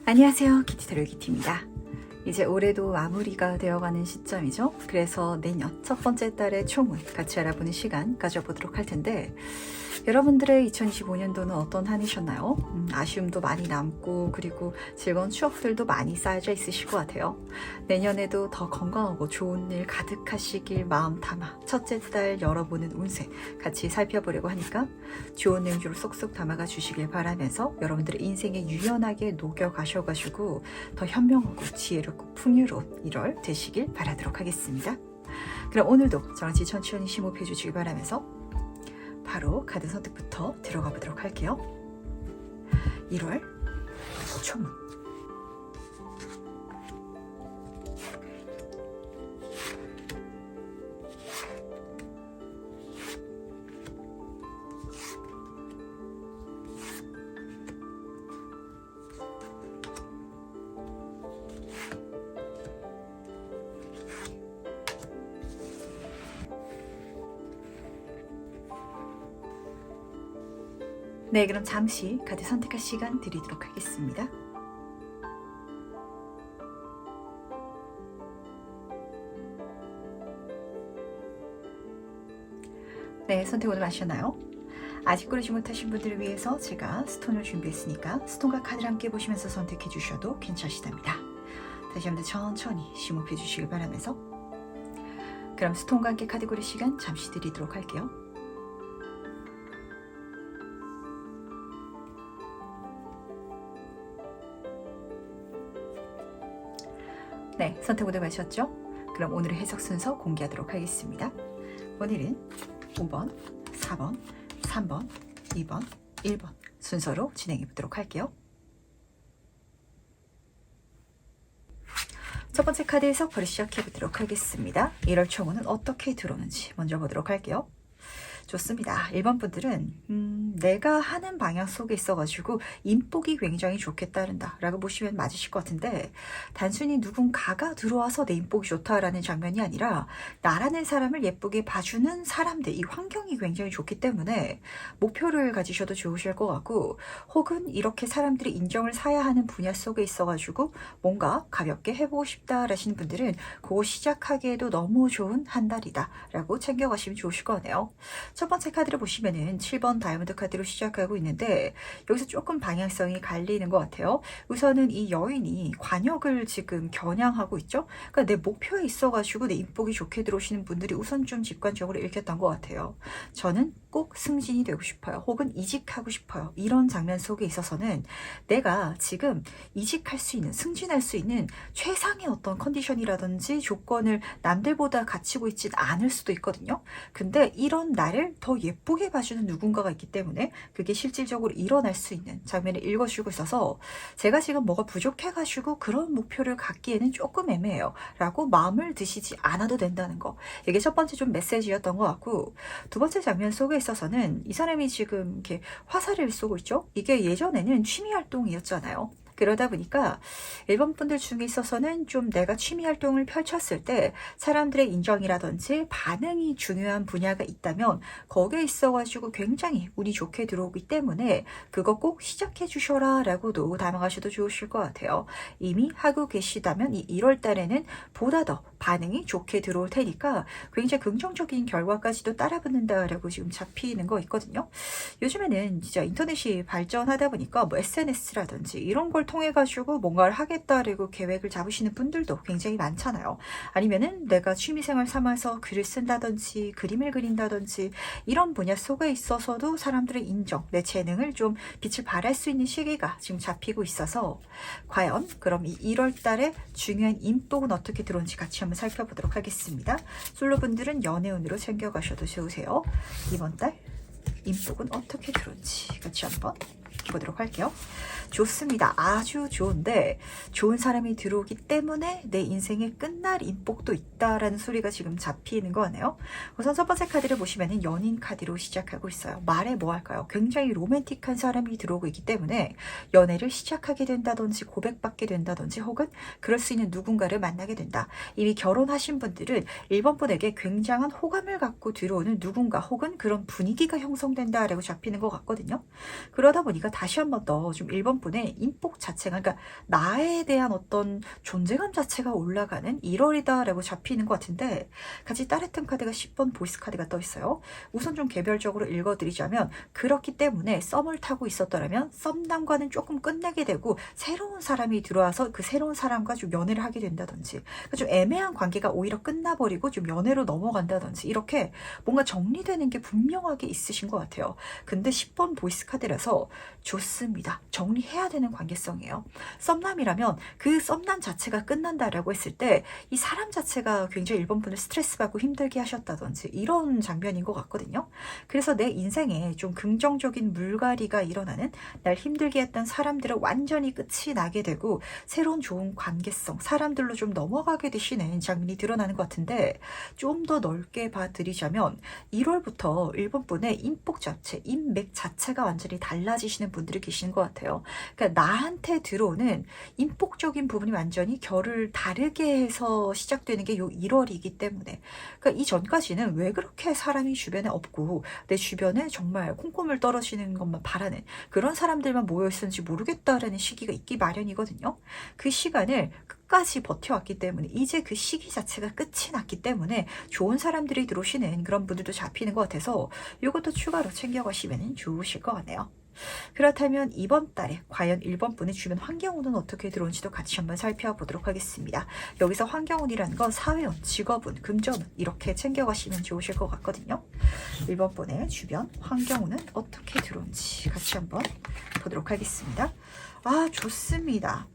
안녕하세요, 키티타로 키티입니다. 이제 올해도 마무리가 되어가는 시점이죠. 그래서 내년 첫 번째 달의 총운 같이 알아보는 시간 가져보도록 할 텐데, 여러분들의 2025년도는 어떤 한 해셨나요? 아쉬움도 많이 남고 그리고 즐거운 추억들도 많이 쌓여져 있으실 것 같아요. 내년에도 더 건강하고 좋은 일 가득하시길 마음 담아 첫째 달 열어보는 운세 같이 살펴보려고 하니까 좋은 내용으로 쏙쏙 담아가 주시길 바라면서 여러분들의 인생에 유연하게 녹여가셔가지고 더 현명하고 지혜롭고 풍요로운 1월 되시길 바라도록 하겠습니다. 그럼 오늘도 저랑 천천히 심호흡해 주시길 바라면서 바로 카드 선택부터 들어가 보도록 할게요. 1월 총운. 네, 그럼 잠시 카드 선택할 시간 드리도록 하겠습니다. 네, 선택 오늘 하셨나요? 아직 고르지 못하신 분들을 위해서 제가 스톤을 준비했으니까 스톤과 카드를 함께 보시면서 선택해 주셔도 괜찮으시답니다. 다시 한번 천천히 심호흡해 주시길 바라면서 그럼 스톤과 함께 카드 고를 시간 잠시 드리도록 할게요. 네, 선택 오늘 하셨죠? 그럼 오늘의 해석 순서 공개하도록 하겠습니다. 오늘은 5번, 4번, 3번, 2번, 1번 순서로 진행해 보도록 할게요. 첫 번째 카드 해석 바로 시작해 보도록 하겠습니다. 1월 총운은 어떻게 들어오는지 먼저 보도록 할게요. 좋습니다. 1번 분들은 내가 하는 방향 속에 있어가지고 인복이 굉장히 좋게 따른다 라고 보시면 맞으실 것 같은데, 단순히 누군가가 들어와서 내 인복이 좋다라는 장면이 아니라 나라는 사람을 예쁘게 봐주는 사람들, 이 환경이 굉장히 좋기 때문에 목표를 가지셔도 좋으실 것 같고, 혹은 이렇게 사람들이 인정을 사야 하는 분야 속에 있어가지고 뭔가 가볍게 해보고 싶다 라시는 분들은 그거 시작하기에도 너무 좋은 한 달이다 라고 챙겨가시면 좋으실 것 같네요. 첫 번째 카드를 보시면은 7번 다이아몬드 카드로 시작하고 있는데, 여기서 조금 방향성이 갈리는 것 같아요. 우선은 이 여인이 관역을 지금 겨냥하고 있죠. 그러니까 내 목표에 있어가지고 내 인복이 좋게 들어오시는 분들이 우선 좀 직관적으로 읽혔던 것 같아요. 저는 꼭 승진이 되고 싶어요. 혹은 이직하고 싶어요. 이런 장면 속에 있어서는 내가 지금 이직할 수 있는, 승진할 수 있는 최상의 어떤 컨디션이라든지 조건을 남들보다 갖추고 있진 않을 수도 있거든요. 근데 이런 나를 더 예쁘게 봐주는 누군가가 있기 때문에 그게 실질적으로 일어날 수 있는 장면을 읽어주고 있어서, 제가 지금 뭐가 부족해가지고 그런 목표를 갖기에는 조금 애매해요 라고 마음을 드시지 않아도 된다는 거, 이게 첫 번째 좀 메시지였던 것 같고, 두 번째 장면 속에 있어서는 이 사람이 지금 이렇게 화살을 쏘고 있죠. 이게 예전에는 취미 활동이었잖아요. 그러다 보니까 1번 분들 중에 있어서는 좀 내가 취미 활동을 펼쳤을 때 사람들의 인정이라든지 반응이 중요한 분야가 있다면 거기에 있어가지고 굉장히 운이 좋게 들어오기 때문에 그거 꼭 시작해 주셔라 라고도 담아가셔도 좋으실 것 같아요. 이미 하고 계시다면 이 1월 달에는 보다 더 반응이 좋게 들어올 테니까 굉장히 긍정적인 결과까지도 따라붙는다라고 지금 잡히는 거 있거든요. 요즘에는 진짜 인터넷이 발전하다 보니까 뭐 SNS라든지 이런 걸 통해 가지고 뭔가를 하겠다라고 계획을 잡으시는 분들도 굉장히 많잖아요. 아니면은 내가 취미생활 삼아서 글을 쓴다든지 그림을 그린다든지 이런 분야 속에 있어서도 사람들의 인정, 내 재능을 좀 빛을 발할 수 있는 시기가 지금 잡히고 있어서, 과연 그럼 이 1월 달에 중요한 인복은 어떻게 들어오는지 같이 한번 살펴보도록 하겠습니다. 솔로분들은 연애운으로 챙겨가셔도 좋으세요. 이번 달 인복은 어떻게 들어오는지 같이 한번 보도록 할게요. 좋습니다. 아주 좋은데, 좋은 사람이 들어오기 때문에 내 인생에 끝날 인복도 있다라는 소리가 지금 잡히는 거 같네요. 우선 첫 번째 카드를 보시면 연인 카드로 시작하고 있어요. 말해 뭐 할까요? 굉장히 로맨틱한 사람이 들어오고 있기 때문에 연애를 시작하게 된다든지 고백받게 된다든지 혹은 그럴 수 있는 누군가를 만나게 된다. 이미 결혼하신 분들은 1번 분에게 굉장한 호감을 갖고 들어오는 누군가 혹은 그런 분위기가 형성된다라고 잡히는 것 같거든요. 그러다 보니까 다시 한 번 더 좀 1번 분의 인복 자체가, 그러니까 나에 대한 어떤 존재감 자체가 올라가는 1월이다라고 잡히는 것 같은데, 같이 따뜻한 카드가 10번 보이스 카드가 떠 있어요. 우선 좀 개별적으로 읽어드리자면, 그렇기 때문에 썸을 타고 있었더라면 썸남과는 조금 끝내게 되고 새로운 사람이 들어와서 그 새로운 사람과 좀 연애를 하게 된다든지, 그러니까 좀 애매한 관계가 오히려 끝나버리고 좀 연애로 넘어간다든지, 이렇게 뭔가 정리되는 게 분명하게 있으신 것 같아요. 근데 10번 보이스 카드라서 좋습니다. 정리해야 되는 관계성이에요. 썸남이라면 그 썸남 자체가 끝난다라고 했을 때 이 사람 자체가 굉장히 1번 분을 스트레스 받고 힘들게 하셨다든지 이런 장면인 것 같거든요. 그래서 내 인생에 좀 긍정적인 물갈이가 일어나는, 날 힘들게 했던 사람들은 완전히 끝이 나게 되고 새로운 좋은 관계성, 사람들로 좀 넘어가게 되시는 장면이 드러나는 것 같은데, 좀 더 넓게 봐드리자면 1월부터 1번 분의 인복 자체, 인맥 자체가 완전히 달라지시는 분들이 계시는 것 같아요. 그러니까 나한테 들어오는 인복적인 부분이 완전히 결을 다르게 해서 시작되는 게 요 1월이기 때문에, 그러니까 이 전까지는 왜 그렇게 사람이 주변에 없고 내 주변에 정말 콩고물 떨어지는 것만 바라는 그런 사람들만 모여 있었는지 모르겠다라는 시기가 있기 마련이거든요. 그 시간을 끝까지 버텨왔기 때문에 이제 그 시기 자체가 끝이 났기 때문에 좋은 사람들이 들어오시는 그런 분들도 잡히는 것 같아서 이것도 추가로 챙겨가시면 좋으실 것 같네요. 그렇다면 이번 달에 과연 1번 분의 주변 환경운은 어떻게 들어온지도 같이 한번 살펴보도록 하겠습니다. 여기서 환경운이라는 건 사회운, 직업운, 금전운 이렇게 챙겨가시면 좋으실 것 같거든요. 1번 분의 주변 환경운은 어떻게 들어온지 같이 한번 보도록 하겠습니다. 아, 좋습니다.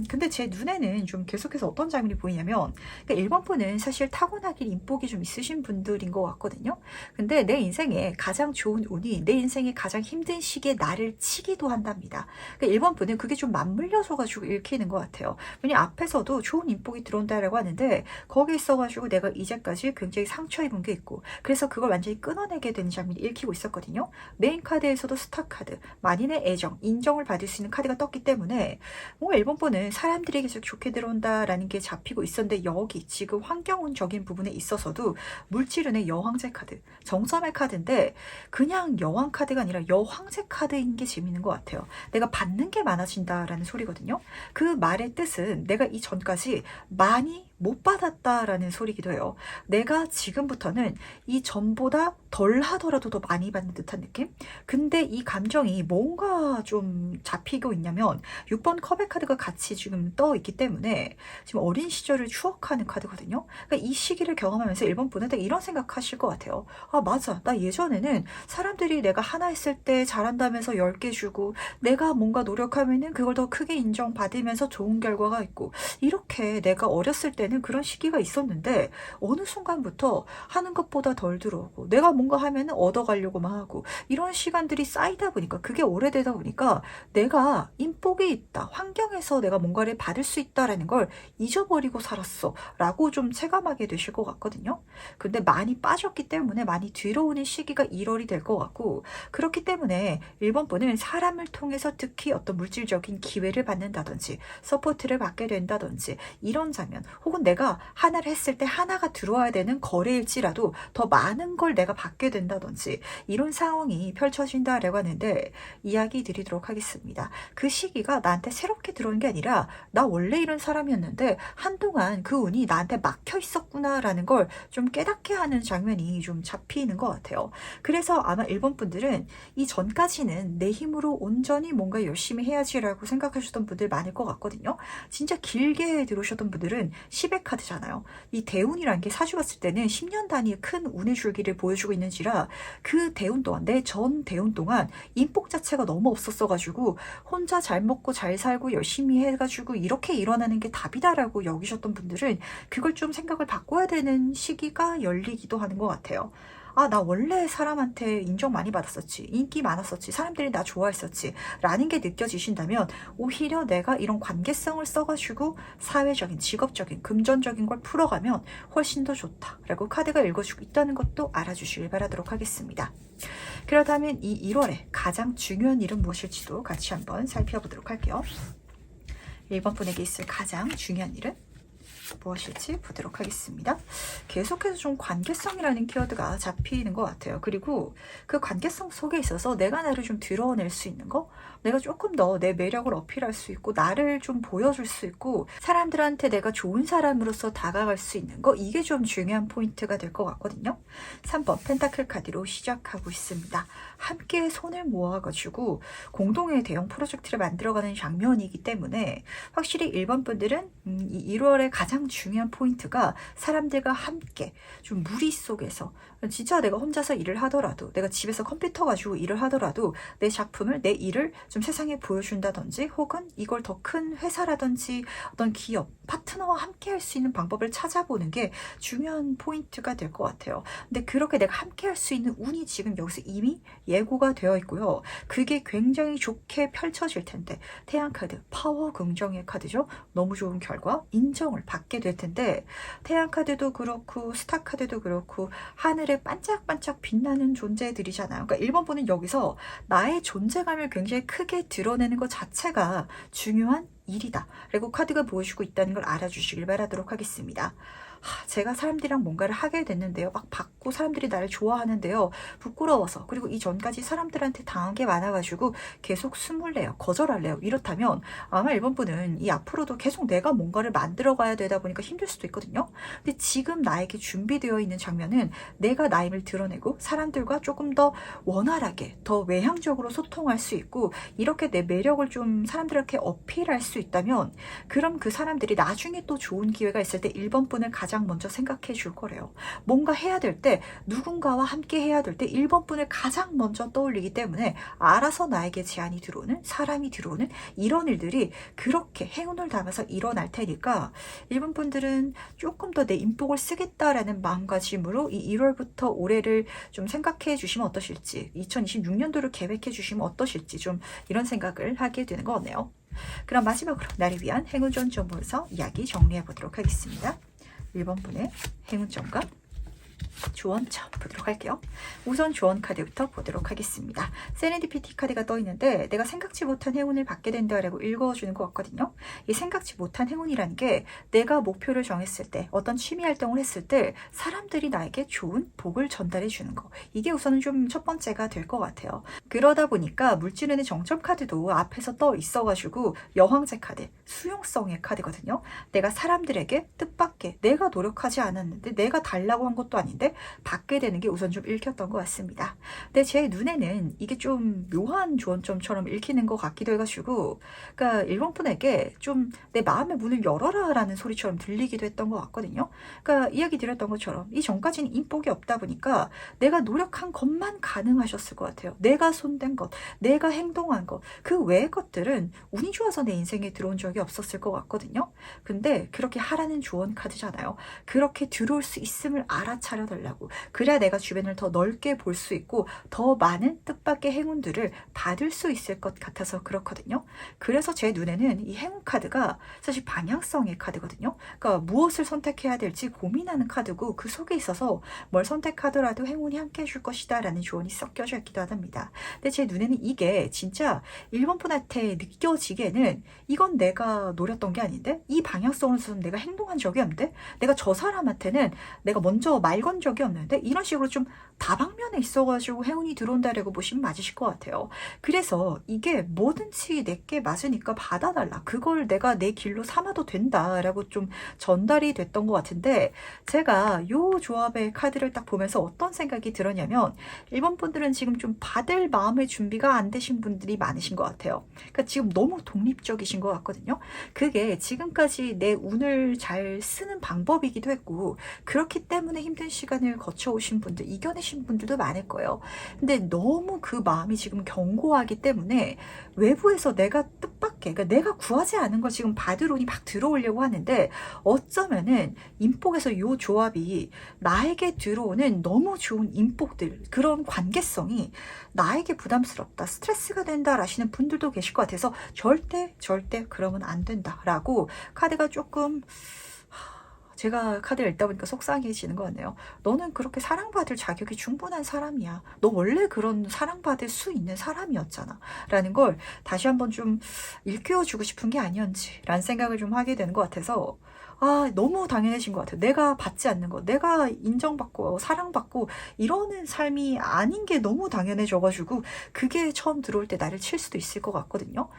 근데 제 눈에는 좀 계속해서 어떤 장면이 보이냐면, 그러니까 1번 분은 사실 타고나길 인복이 좀 있으신 분들인 것 같거든요. 근데 내 인생에 가장 좋은 운이 내 인생에 가장 힘든 시기에 나를 치기도 한답니다. 그러니까 1번 분은 그게 좀 맞물려서 가지고 읽히는 것 같아요. 왜냐면 앞에서도 좋은 인복이 들어온다라고 하는데 거기에 있어가지고 내가 이제까지 굉장히 상처 입은 게 있고, 그래서 그걸 완전히 끊어내게 되는 장면이 읽히고 있었거든요. 메인 카드에서도 스타 카드, 만인의 애정, 인정을 받을 수 있는 카드가 떴기 때문에 뭔가 1번 번은 사람들이 계속 좋게 들어온다라는 게 잡히고 있었는데, 여기 지금 환경운적인 부분에 있어서도 물질운의 여황제 카드, 정점의 카드인데 그냥 여왕 카드가 아니라 여황제 카드인 게 재밌는 것 같아요. 내가 받는 게 많아진다라는 소리거든요. 그 말의 뜻은 내가 이 전까지 많이 못 받았다라는 소리기도 해요. 내가 지금부터는 이 전보다 덜 하더라도 더 많이 받는 듯한 느낌? 근데 이 감정이 뭔가 좀 잡히고 있냐면 6번 컵의 카드가 같이 지금 떠 있기 때문에 지금 어린 시절을 추억하는 카드거든요. 그러니까 이 시기를 경험하면서 1번 분은 이런 생각하실 것 같아요. 아, 맞아. 나 예전에는 사람들이 내가 하나 했을 때 잘한다면서 10개 주고, 내가 뭔가 노력하면은 그걸 더 크게 인정받으면서 좋은 결과가 있고, 이렇게 내가 어렸을 때는 그런 시기가 있었는데 어느 순간부터 하는 것보다 덜 들어오고 내가 뭔가 하면은 얻어가려고만 하고, 이런 시간들이 쌓이다 보니까, 그게 오래되다 보니까 내가 인복이 있다, 환경에서 내가 뭔가를 받을 수 있다라는 걸 잊어버리고 살았어 라고 좀 체감하게 되실 것 같거든요. 근데 많이 빠졌기 때문에 많이 들어오는 시기가 1월이 될 것 같고, 그렇기 때문에 1번 분은 사람을 통해서 특히 어떤 물질적인 기회를 받는다든지 서포트를 받게 된다든지 이런 장면, 혹은 내가 하나를 했을 때 하나가 들어와야 되는 거래일지라도 더 많은 걸 내가 받게 된다든지 이런 상황이 펼쳐진다라고 하는데, 이야기 드리도록 하겠습니다. 그 시기가 나한테 새롭게 들어온 게 아니라 나 원래 이런 사람이었는데 한동안 그 운이 나한테 막혀 있었구나라는 걸 좀 깨닫게 하는 장면이 좀 잡히는 것 같아요. 그래서 아마 1번 분들은 이 전까지는 내 힘으로 온전히 뭔가 열심히 해야지라고 생각하셨던 분들 많을 것 같거든요. 진짜 길게 들어오셨던 분들은 10의 카드잖아요. 이 대운이라는 게 사주 봤을 때는 10년 단위의 큰 운의 줄기를 보여주고 있는지라, 그 대운 동안, 내 전 대운 동안 인복 자체가 너무 없었어가지고 혼자 잘 먹고 잘 살고 열심히 해가지고 이렇게 일어나는 게 답이다라고 여기셨던 분들은 그걸 좀 생각을 바꿔야 되는 시기가 열리기도 하는 것 같아요. 아, 나 원래 사람한테 인정 많이 받았었지, 인기 많았었지, 사람들이 나 좋아했었지 라는 게 느껴지신다면, 오히려 내가 이런 관계성을 써가지고 사회적인, 직업적인, 금전적인 걸 풀어가면 훨씬 더 좋다 라고 카드가 읽어주고 있다는 것도 알아주시길 바라도록 하겠습니다. 그렇다면 이 1월에 가장 중요한 일은 무엇일지도 같이 한번 살펴보도록 할게요. 1번 분에게 있을 가장 중요한 일은 무엇일지 보도록 하겠습니다. 계속해서 좀 관계성이라는 키워드가 잡히는 것 같아요. 그리고 그 관계성 속에 있어서 내가 나를 좀 드러낼 수 있는 거, 내가 조금 더 내 매력을 어필할 수 있고 나를 좀 보여줄 수 있고 사람들한테 내가 좋은 사람으로서 다가갈 수 있는 거, 이게 좀 중요한 포인트가 될 것 같거든요. 3번 펜타클 카드로 시작하고 있습니다. 함께 손을 모아가지고 공동의 대형 프로젝트를 만들어가는 장면이기 때문에 확실히 1번 분들은 이 1월의 가장 중요한 포인트가 사람들과 함께 좀 무리 속에서, 진짜 내가 혼자서 일을 하더라도, 내가 집에서 컴퓨터 가지고 일을 하더라도 내 작품을, 내 일을 좀 세상에 보여준다든지, 혹은 이걸 더 큰 회사라든지 어떤 기업, 파트너와 함께 할 수 있는 방법을 찾아보는 게 중요한 포인트가 될 것 같아요. 근데 그렇게 내가 함께 할 수 있는 운이 지금 여기서 이미 예고가 되어 있고요. 그게 굉장히 좋게 펼쳐질 텐데, 태양카드, 파워 긍정의 카드죠. 너무 좋은 결과, 인정을 받게 될 텐데, 태양카드도 그렇고 스타카드도 그렇고 하늘에 반짝반짝 빛나는 존재들이잖아요. 그러니까 1번 분은 여기서 나의 존재감을 굉장히 크게 드러내는 것 자체가 중요한 일이다. 그리고 카드가 보여주고 있다는 걸 알아주시길 바라도록 하겠습니다. 제가 사람들이랑 뭔가를 하게 됐는데요. 막 받고 사람들이 나를 좋아하는데요. 부끄러워서, 그리고 이전까지 사람들한테 당한 게 많아가지고 계속 숨을래요. 거절할래요. 이렇다면 아마 1번 분은 이 앞으로도 계속 내가 뭔가를 만들어가야 되다 보니까 힘들 수도 있거든요. 근데 지금 나에게 준비되어 있는 장면은 내가 나임을 드러내고 사람들과 조금 더 원활하게, 더 외향적으로 소통할 수 있고, 이렇게 내 매력을 좀 사람들에게 어필할 수 있다면, 그럼 그 사람들이 나중에 또 좋은 기회가 있을 때 1번 분을 가장 먼저 생각해 줄 거래요. 뭔가 해야 될 때, 누군가와 함께 해야 될 때 1번 분을 가장 먼저 떠올리기 때문에 알아서 나에게 제안이 들어오는, 사람이 들어오는 이런 일들이 그렇게 행운을 담아서 일어날 테니까 1번 분들은 조금 더 내 인복을 쓰겠다라는 마음가짐으로 이 1월부터 올해를 좀 생각해 주시면 어떠실지, 2026년도를 계획해 주시면 어떠실지, 좀 이런 생각을 하게 되는 것 같네요. 그럼 마지막으로 나를 위한 행운전 정보에서 이야기 정리해 보도록 하겠습니다. 1번 분의 행운점과 조언점 보도록 할게요. 우선 조언 카드부터 보도록 하겠습니다. 세렌디피티 카드가 떠 있는데, 내가 생각지 못한 행운을 받게 된다라고 읽어주는 것 같거든요. 이 생각지 못한 행운이라는 게, 내가 목표를 정했을 때, 어떤 취미 활동을 했을 때 사람들이 나에게 좋은 복을 전달해 주는 거, 이게 우선은 좀 첫 번째가 될 것 같아요. 그러다 보니까 물질운의 정점 카드도 앞에서 떠 있어가지고 여왕제 카드, 수용성의 카드거든요. 내가 사람들에게 뜻밖의, 내가 노력하지 않았는데, 내가 달라고 한 것도 아닌데 받게 되는 게 우선 좀 읽혔던 것 같습니다. 근데 제 눈에는 이게 좀 묘한 조언점처럼 읽히는 것 같기도 해가지고, 그러니까 1번 분에게 좀 내 마음의 문을 열어라 라는 소리처럼 들리기도 했던 것 같거든요. 그러니까 이야기 드렸던 것처럼 이전까지는 인복이 없다 보니까 내가 노력한 것만 가능하셨을 것 같아요. 내가 손댄 것, 내가 행동한 것, 그 외의 것들은 운이 좋아서 내 인생에 들어온 적이 없었을 것 같거든요. 근데 그렇게 하라는 조언 카드잖아요. 그렇게 들어올 수 있음을 알아차려 달라고, 그래야 내가 주변을 더 넓게 볼 수 있고 더 많은 뜻밖의 행운들을 받을 수 있을 것 같아서 그렇거든요. 그래서 제 눈에는 이 행운 카드가 사실 방향성의 카드거든요. 그러니까 무엇을 선택해야 될지 고민하는 카드고, 그 속에 있어서 뭘 선택하더라도 행운이 함께 해줄 것이다 라는 조언이 섞여져 있기도 합니다. 근데 제 눈에는 이게 진짜 1번 분한테 느껴지기에는 이건 내가 노렸던 게 아닌데, 이 방향성으로서 내가 행동한 적이 없는데, 내가 저 사람한테는 내가 먼저 말 건 적이 없는데, 이런 식으로 좀 다방면에 있어가지고 행운이 들어온다라고 보시면 맞으실 것 같아요. 그래서 이게 뭐든지 내게 맞으니까 받아달라, 그걸 내가 내 길로 삼아도 된다라고 좀 전달이 됐던 것 같은데, 제가 요 조합의 카드를 딱 보면서 어떤 생각이 들었냐면, 1번 분들은 지금 좀 받을 마음의 준비가 안 되신 분들이 많으신 것 같아요. 그러니까 지금 너무 독립적이신 것 같거든요. 그게 지금까지 내 운을 잘 쓰는 방법이기도 했고, 그렇기 때문에 힘든 시간을 거쳐오신 분들, 이겨내신 분들도 많을 거예요. 근데 너무 그 마음이 지금 견고하기 때문에 외부에서 내가 뜻밖의, 그러니까 내가 구하지 않은 걸 지금 받을 운이 막 들어오려고 하는데, 어쩌면은 인복에서 요 조합이 나에게 들어오는 너무 좋은 인복들, 그런 관계성이 나에게 부담스럽다, 스트레스가 된다 라시는 분들도 계실 것 같아서 절대 그러면 안 된다라고 카드가 조금 제가 카드를 읽다 보니까 속상해지는 것 같네요. 너는 그렇게 사랑받을 자격이 충분한 사람이야. 너 원래 그런 사랑받을 수 있는 사람이었잖아. 라는 걸 다시 한번 좀 일깨워주고 싶은 게 아니었지. 라는 생각을 좀 하게 되는 것 같아서 너무 당연해진 것 같아요. 내가 받지 않는 거, 내가 인정받고 사랑받고 이러는 삶이 아닌 게 너무 당연해져가지고 그게 처음 들어올 때 나를 칠 수도 있을 것 같거든요.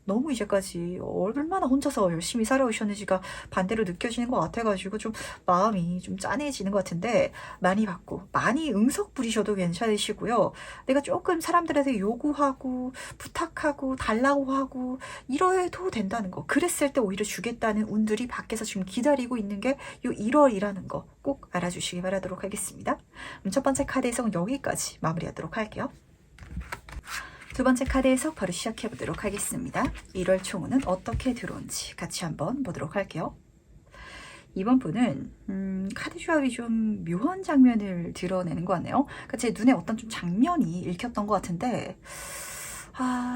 너무 이제까지 얼마나 혼자서 열심히 살아오셨는지가 반대로 느껴지는 것 같아가지고 좀 마음이 좀 짠해지는 것 같은데, 많이 받고 많이 응석 부리셔도 괜찮으시고요. 내가 조금 사람들한테 요구하고 부탁하고 달라고 하고 이래도 된다는 거, 그랬을 때 오히려 주겠다는 운들이 밖에서 지금 기다리고 있는 게 요 1월이라는 거 꼭 알아주시기 바라도록 하겠습니다. 첫 번째 카드 해석은 여기까지 마무리하도록 할게요. 두 번째 카드 해석 바로 시작해 보도록 하겠습니다. 1월 총우는 어떻게 들어온지 같이 한번 보도록 할게요. 이번 분은 카드 조합이 좀 묘한 장면을 드러내는 것 같네요. 그러니까 제 눈에 어떤 좀 장면이 읽혔던 것 같은데,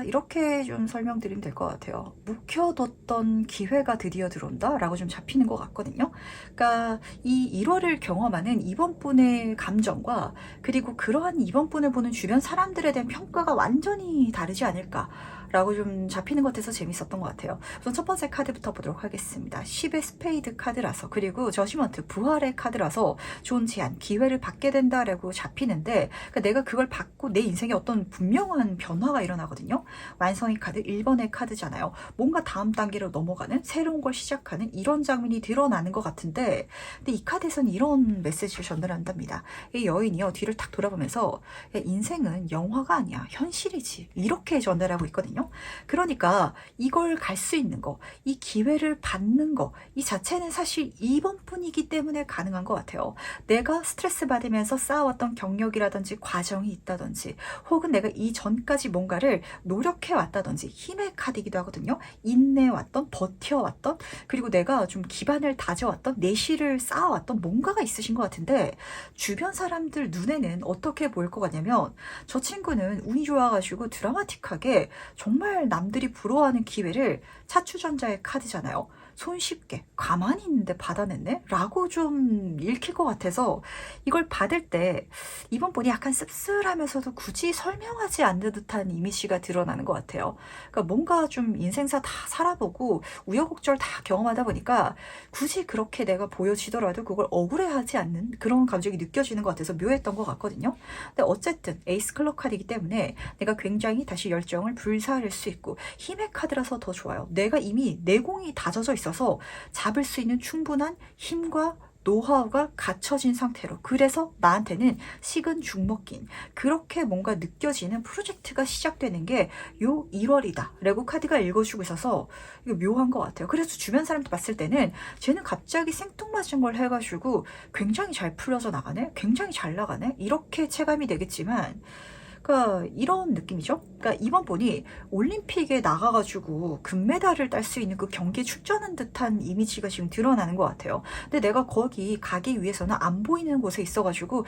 이렇게 좀 설명드리면 될 것 같아요. 묵혀뒀던 기회가 드디어 들어온다 라고 좀 잡히는 것 같거든요. 그러니까 이 1월을 경험하는 이번 분의 감정과 그리고 그러한 이번 분을 보는 주변 사람들에 대한 평가가 완전히 다르지 않을까 라고 좀 잡히는 것 같아서 재밌었던 것 같아요. 우선 첫 번째 카드부터 보도록 하겠습니다. 10의 스페이드 카드라서, 그리고 저지먼트 부활의 카드라서 좋은 제안, 기회를 받게 된다라고 잡히는데, 그러니까 내가 그걸 받고 내 인생에 어떤 분명한 변화가 일어나거든요. 완성의 카드 1번의 카드잖아요. 뭔가 다음 단계로 넘어가는, 새로운 걸 시작하는 이런 장면이 드러나는 것 같은데, 근데 이 카드에서는 이런 메시지를 전달한답니다. 이 여인이요, 뒤를 탁 돌아보면서 야, 인생은 영화가 아니야, 현실이지, 이렇게 전달하고 있거든요. 그러니까 이걸 갈 수 있는 거, 이 기회를 받는 거, 이 자체는 사실 이번 분이기 때문에 가능한 것 같아요. 내가 스트레스 받으면서 쌓아왔던 경력이라든지 과정이 있다든지, 혹은 내가 이전까지 뭔가를 노력해왔다든지, 힘의 카드이기도 하거든요. 인내해왔던, 버텨왔던, 그리고 내가 좀 기반을 다져왔던, 내실을 쌓아왔던 뭔가가 있으신 것 같은데, 주변 사람들 눈에는 어떻게 보일 것 같냐면, 저 친구는 운이 좋아가지고 드라마틱하게 정말 남들이 부러워하는 기회를, 차추전자의 카드잖아요. 손쉽게 가만히 있는데 받아냈네? 라고 좀 읽힐 것 같아서, 이걸 받을 때 이번 분이 약간 씁쓸하면서도 굳이 설명하지 않는 듯한 이미지가 드러나는 것 같아요. 그러니까 뭔가 좀 인생사 다 살아보고 우여곡절 다 경험하다 보니까 굳이 그렇게 내가 보여지더라도 그걸 억울해하지 않는 그런 감정이 느껴지는 것 같아서 묘했던 것 같거든요. 근데 어쨌든 에이스 클럽 카드이기 때문에 내가 굉장히 다시 열정을 불사할 수 있고, 힘의 카드라서 더 좋아요. 내가 이미 내공이 다져져 있어서 잡을 수 있는 충분한 힘과 노하우가 갖춰진 상태로, 그래서 나한테는 식은 죽 먹긴, 그렇게 뭔가 느껴지는 프로젝트가 시작되는 게 요 1월이다 라고 카드가 읽어주고 있어서 이거 묘한 것 같아요. 그래서 주변 사람들 봤을 때는 쟤는 갑자기 생뚱맞은 걸 해가지고 굉장히 잘 풀려져 나가네, 굉장히 잘 나가네, 이렇게 체감이 되겠지만, 그러니까 이런 느낌이죠. 그러니까 이번 분이 올림픽에 나가가지고 금메달을 딸 수 있는 그 경기에 출전한 듯한 이미지가 지금 드러나는 것 같아요. 근데 내가 거기 가기 위해서는 안 보이는 곳에 있어가지고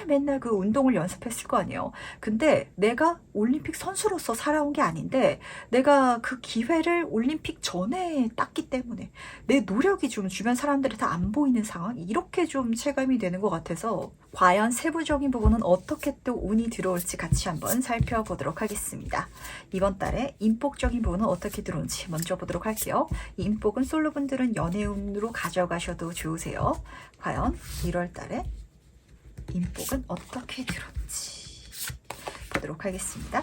맨날 그 운동을 연습했을 거 아니에요. 근데 내가 올림픽 선수로서 살아온 게 아닌데, 내가 그 기회를 올림픽 전에 땄기 때문에 내 노력이 좀 주변 사람들한테 안 보이는 상황, 이렇게 좀 체감이 되는 것 같아서, 과연 세부적인 부분은 어떻게 또 운이 들어올지 같이 한번 살펴보도록 하겠습니다. 이번 달에 인복적인 부분은 어떻게 들어오는지 먼저 보도록 할게요. 이 인복은 솔로분들은 연애운으로 가져가셔도 좋으세요. 과연 1월 달에 인복은 어떻게 들어오는지 보도록 하겠습니다.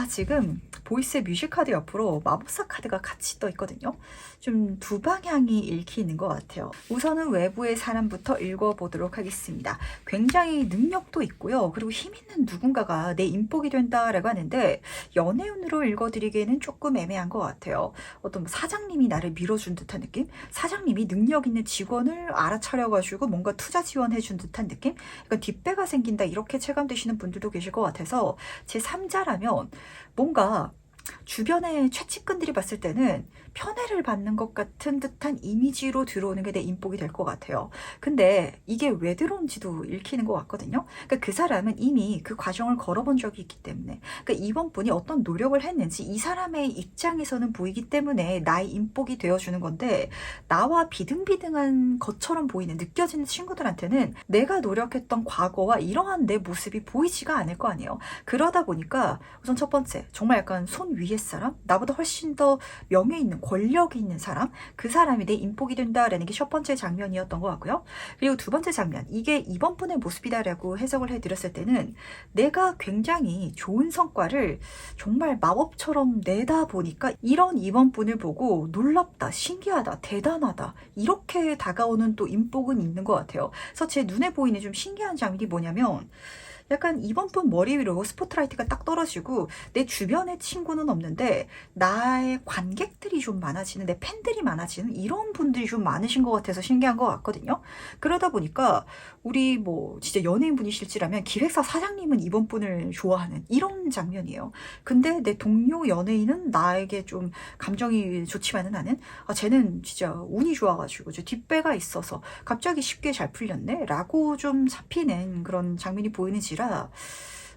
지금 보이스의 뮤직 카드 옆으로 마법사 카드가 같이 떠 있거든요. 좀 두 방향이 읽히는 것 같아요. 우선은 외부의 사람부터 읽어보도록 하겠습니다. 굉장히 능력도 있고요. 그리고 힘 있는 누군가가 내 인복이 된다라고 하는데, 연애운으로 읽어드리기에는 조금 애매한 것 같아요. 어떤 사장님이 나를 밀어준 듯한 느낌? 사장님이 능력 있는 직원을 알아차려가지고 뭔가 투자 지원해준 듯한 느낌? 약간 뒷배가 생긴다, 이렇게 체감되시는 분들도 계실 것 같아서, 제 3자라면 뭔가 주변의 최측근들이 봤을 때는 편애를 받는 것 같은 듯한 이미지로 들어오는 게 내 인복이 될 것 같아요. 근데 이게 왜 들어온지도 읽히는 것 같거든요. 그러니까 그 사람은 이미 그 과정을 걸어본 적이 있기 때문에, 그러니까 이번 분이 어떤 노력을 했는지 이 사람의 입장에서는 보이기 때문에 나의 인복이 되어주는 건데, 나와 비등비등한 것처럼 보이는, 느껴지는 친구들한테는 내가 노력했던 과거와 이러한 내 모습이 보이지가 않을 거 아니에요. 그러다 보니까 우선 첫 번째, 정말 약간 손 위의 사람, 나보다 훨씬 더 명예 있는, 권력이 있는 사람, 그 사람이 내 인복이 된다라는 게 첫 번째 장면이었던 것 같고요. 그리고 두 번째 장면, 이게 이번 분의 모습이다라고 해석을 해드렸을 때는 내가 굉장히 좋은 성과를 정말 마법처럼 내다 보니까 이런 이번 분을 보고 놀랍다, 신기하다, 대단하다 이렇게 다가오는 또 인복은 있는 것 같아요. 그래서 제 눈에 보이는 좀 신기한 장면이 뭐냐면, 약간 이번 분 머리 위로 스포트라이트가 딱 떨어지고 내 주변에 친구는 없는데 나의 관객들이 좀 많아지는, 내 팬들이 많아지는 이런 분들이 좀 많으신 것 같아서 신기한 것 같거든요. 그러다 보니까 우리 뭐 진짜 연예인 분이실지라면 기획사 사장님은 이번 분을 좋아하는 이런 장면이에요. 근데 내 동료 연예인은 나에게 좀 감정이 좋지만은 않은, 쟤는 진짜 운이 좋아가지고 저 뒷배가 있어서 갑자기 쉽게 잘 풀렸네 라고 좀 잡히는 그런 장면이 보이는지라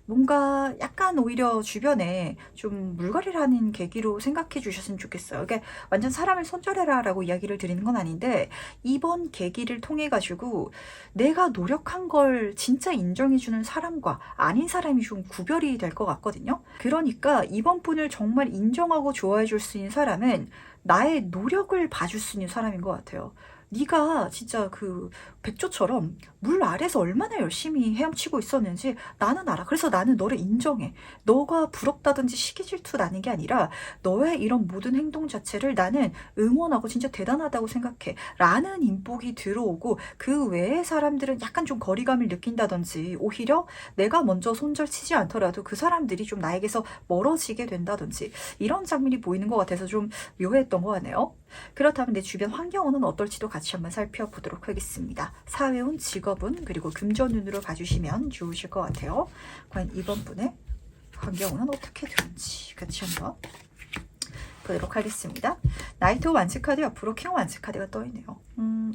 뭔가 약간 오히려 주변에 좀 물갈이를 하는 계기로 생각해 주셨으면 좋겠어요. 그러니까 완전 사람을 손절해라 라고 이야기를 드리는 건 아닌데, 이번 계기를 통해 가지고 내가 노력한 걸 진짜 인정해 주는 사람과 아닌 사람이 좀 구별이 될 것 같거든요. 그러니까 이번 분을 정말 인정하고 좋아해 줄 수 있는 사람은 나의 노력을 봐줄 수 있는 사람인 것 같아요. 네가 진짜 그 백조처럼 물 아래서 얼마나 열심히 헤엄치고 있었는지 나는 알아. 그래서 나는 너를 인정해. 너가 부럽다든지 시기 질투 나는 게 아니라 너의 이런 모든 행동 자체를 나는 응원하고 진짜 대단하다고 생각해 라는 인복이 들어오고, 그 외의 사람들은 약간 좀 거리감을 느낀다든지 오히려 내가 먼저 손절치지 않더라도 그 사람들이 좀 나에게서 멀어지게 된다든지 이런 장면이 보이는 것 같아서 좀 묘했던 것 같네요. 그렇다면 내 주변 환경은 어떨지도 같이 한번 살펴보도록 하겠습니다. 사회운, 직업운, 그리고 금전운으로 봐주시면 좋으실 것 같아요. 과연 이번 분의 환경은 어떻게 되는지 같이 한번 보도록 하겠습니다. 나이트 완츠 카드 옆으로 킹 완츠 카드가 떠있네요.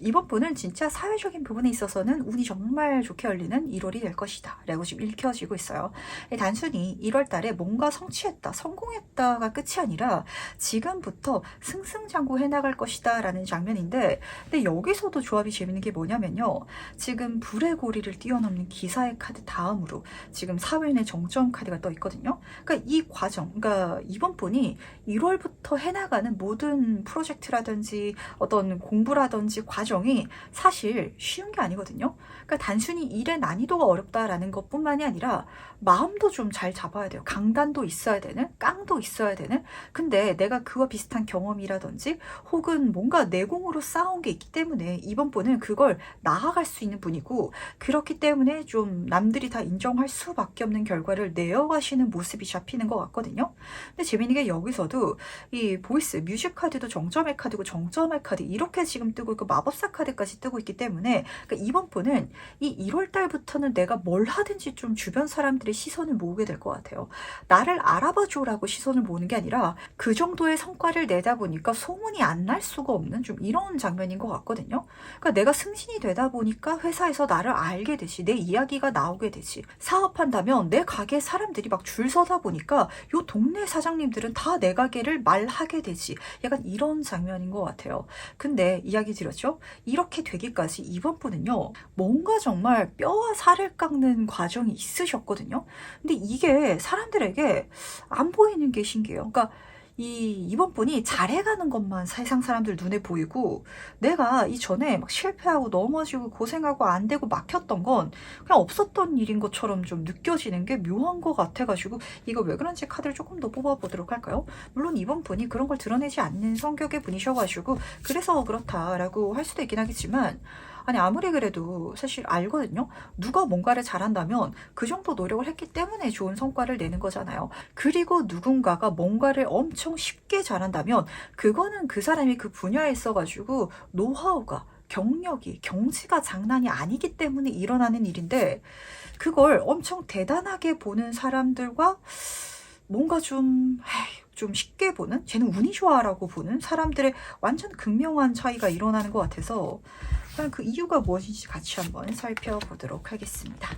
이번 분은 진짜 사회적인 부분에 있어서는 운이 정말 좋게 열리는 1월이 될 것이다 라고 지금 읽혀지고 있어요. 단순히 1월 달에 뭔가 성취했다, 성공했다가 끝이 아니라 지금부터 승승장구 해나갈 것이다 라는 장면인데, 근데 여기서도 조합이 재밌는 게 뭐냐면요, 지금 불의 고리를 뛰어넘는 기사의 카드 다음으로 지금 사회인의 정점 카드가 떠 있거든요. 그러니까 이 과정, 그러니까 이번 분이 1월부터 해나가는 모든 프로젝트라든지 어떤 공부라든지 과정이 사실 쉬운 게 아니거든요. 그러니까 단순히 일의 난이도가 어렵다라는 것뿐만이 아니라 마음도 좀 잘 잡아야 돼요. 강단도 있어야 되는, 깡도 있어야 되는. 근데 내가 그와 비슷한 경험이라든지 혹은 뭔가 내공으로 쌓아온 게 있기 때문에 이번 분은 그걸 나아갈 수 있는 분이고, 그렇기 때문에 좀 남들이 다 인정할 수밖에 없는 결과를 내어가시는 모습이 잡히는 것 같거든요. 근데 재밌는 게 여기서도 이 보이스, 뮤직 카드도 정점의 카드고 정점의 카드 이렇게 지금 뜨고 있고 마법사 카드까지 뜨고 있기 때문에, 그러니까 이번 분은 이 1월 달부터는 내가 뭘 하든지 좀 주변 사람들의 시선을 모으게 될 것 같아요. 나를 알아봐줘라고 시선을 모으는 게 아니라 그 정도의 성과를 내다 보니까 소문이 안 날 수가 없는 좀 이런 장면인 것 같거든요. 그러니까 내가 승진이 되다 보니까 회사에서 나를 알게 되지, 내 이야기가 나오게 되지. 사업한다면 내 가게 사람들이 막 줄 서다 보니까 요 동네 사장님들은 다 내 가게를 말하게 되지. 약간 이런 장면인 것 같아요. 근데 이야기 드렸죠? 이렇게 되기까지 이번 분은요, 뭔가 정말 뼈와 살을 깎는 과정이 있으셨거든요. 근데 이게 사람들에게 안 보이는 게 신기해요. 그러니까 이번 분이 잘해가는 것만 세상 사람들 눈에 보이고, 내가 이전에 막 실패하고 넘어지고 고생하고 안 되고 막혔던 건 그냥 없었던 일인 것처럼 좀 느껴지는 게 묘한 것 같아가지고, 이거 왜 그런지 카드를 조금 더 뽑아보도록 할까요? 물론 이번 분이 그런 걸 드러내지 않는 성격의 분이셔가지고 그래서 그렇다라고 할 수도 있긴 하겠지만, 아니 아무리 그래도 사실 알거든요. 누가 뭔가를 잘한다면 그 정도 노력을 했기 때문에 좋은 성과를 내는 거잖아요. 그리고 누군가가 뭔가를 엄청 쉽게 잘한다면 그거는 그 사람이 그 분야에 있어가지고 노하우가, 경력이, 경지가 장난이 아니기 때문에 일어나는 일인데, 그걸 엄청 대단하게 보는 사람들과 뭔가 좀 쉽게 보는, 쟤는 운이 좋아라고 보는 사람들의 완전 극명한 차이가 일어나는 것 같아서 과연 그 이유가 무엇인지 같이 한번 살펴보도록 하겠습니다.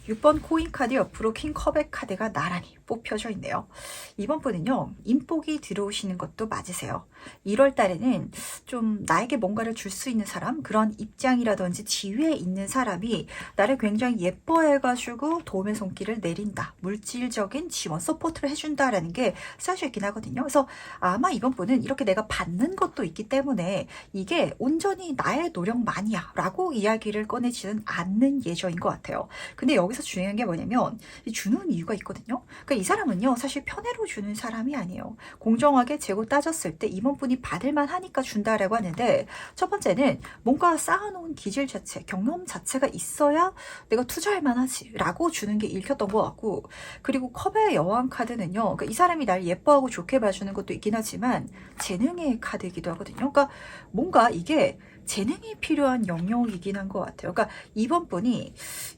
6번 코인 카드 옆으로 킹 컵의 카드가 나란히 뽑혀져 있네요. 이번 분은요, 인복이 들어오시는 것도 맞으세요. 1월 달에는 좀 나에게 뭔가를 줄 수 있는 사람, 그런 입장이라든지 지위에 있는 사람이 나를 굉장히 예뻐해가지고 도움의 손길을 내린다. 물질적인 지원, 서포트를 해준다라는 게 사실 있긴 하거든요. 그래서 아마 이번 분은 이렇게 내가 받는 것도 있기 때문에 이게 온전히 나의 노력만이야 라고 이야기를 꺼내지는 않는 예정인 것 같아요. 근데 여기서 중요한 게 뭐냐면 주는 이유가 있거든요. 그러니까 이 사람은요, 사실 편애로 주는 사람이 아니에요. 공정하게 재고 따졌을 때 이번 분이 받을만 하니까 준다라고 하는데, 첫 번째는 뭔가 쌓아놓은 기질 자체, 경험 자체가 있어야 내가 투자할 만하지 라고 주는 게 읽혔던 것 같고, 그리고 컵의 여왕 카드는요, 그러니까 이 사람이 날 예뻐하고 좋게 봐주는 것도 있긴 하지만 재능의 카드이기도 하거든요. 그러니까 뭔가 이게 재능이 필요한 영역이긴 한 것 같아요. 그러니까 이번 분이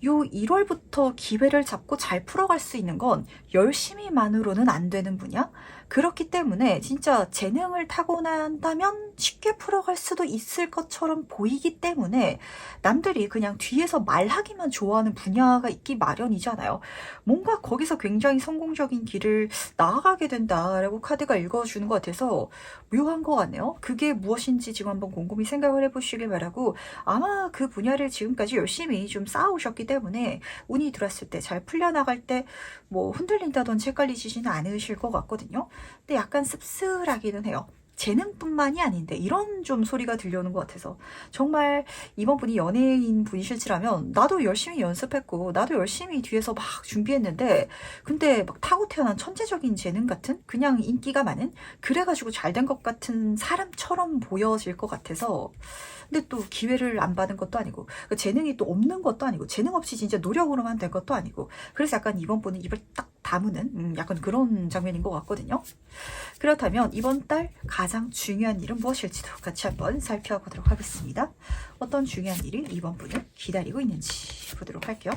요 1월부터 기회를 잡고 잘 풀어갈 수 있는 건 열심히만으로는 안 되는 분야? 그렇기 때문에 진짜 재능을 타고난다면 쉽게 풀어갈 수도 있을 것처럼 보이기 때문에 남들이 그냥 뒤에서 말하기만 좋아하는 분야가 있기 마련이잖아요. 뭔가 거기서 굉장히 성공적인 길을 나아가게 된다라고 카드가 읽어주는 것 같아서 묘한 것 같네요. 그게 무엇인지 지금 한번 곰곰이 생각을 해보시길 바라고, 아마 그 분야를 지금까지 열심히 좀 쌓아오셨기 때문에 운이 들어왔을 때 잘 풀려나갈 때 뭐 흔들린다든지 헷갈리지는 않으실 것 같거든요. 근데 약간 씁쓸하기는 해요. 재능뿐만이 아닌데 이런 좀 소리가 들려오는 것 같아서, 정말 이번 분이 연예인 분이실지라면 나도 열심히 연습했고 나도 열심히 뒤에서 막 준비했는데, 근데 막 타고 태어난 천재적인 재능 같은, 그냥 인기가 많은, 그래가지고 잘 된 것 같은 사람처럼 보여질 것 같아서, 근데 또 기회를 안 받은 것도 아니고 재능이 또 없는 것도 아니고 재능 없이 진짜 노력으로만 된 것도 아니고, 그래서 약간 이번 분은 입을 딱 다무는 약간 그런 장면인 것 같거든요. 그렇다면 이번 달 가장 중요한 일은 무엇일지도 같이 한번 살펴보도록 하겠습니다. 어떤 중요한 일이 이번 분을 기다리고 있는지 보도록 할게요.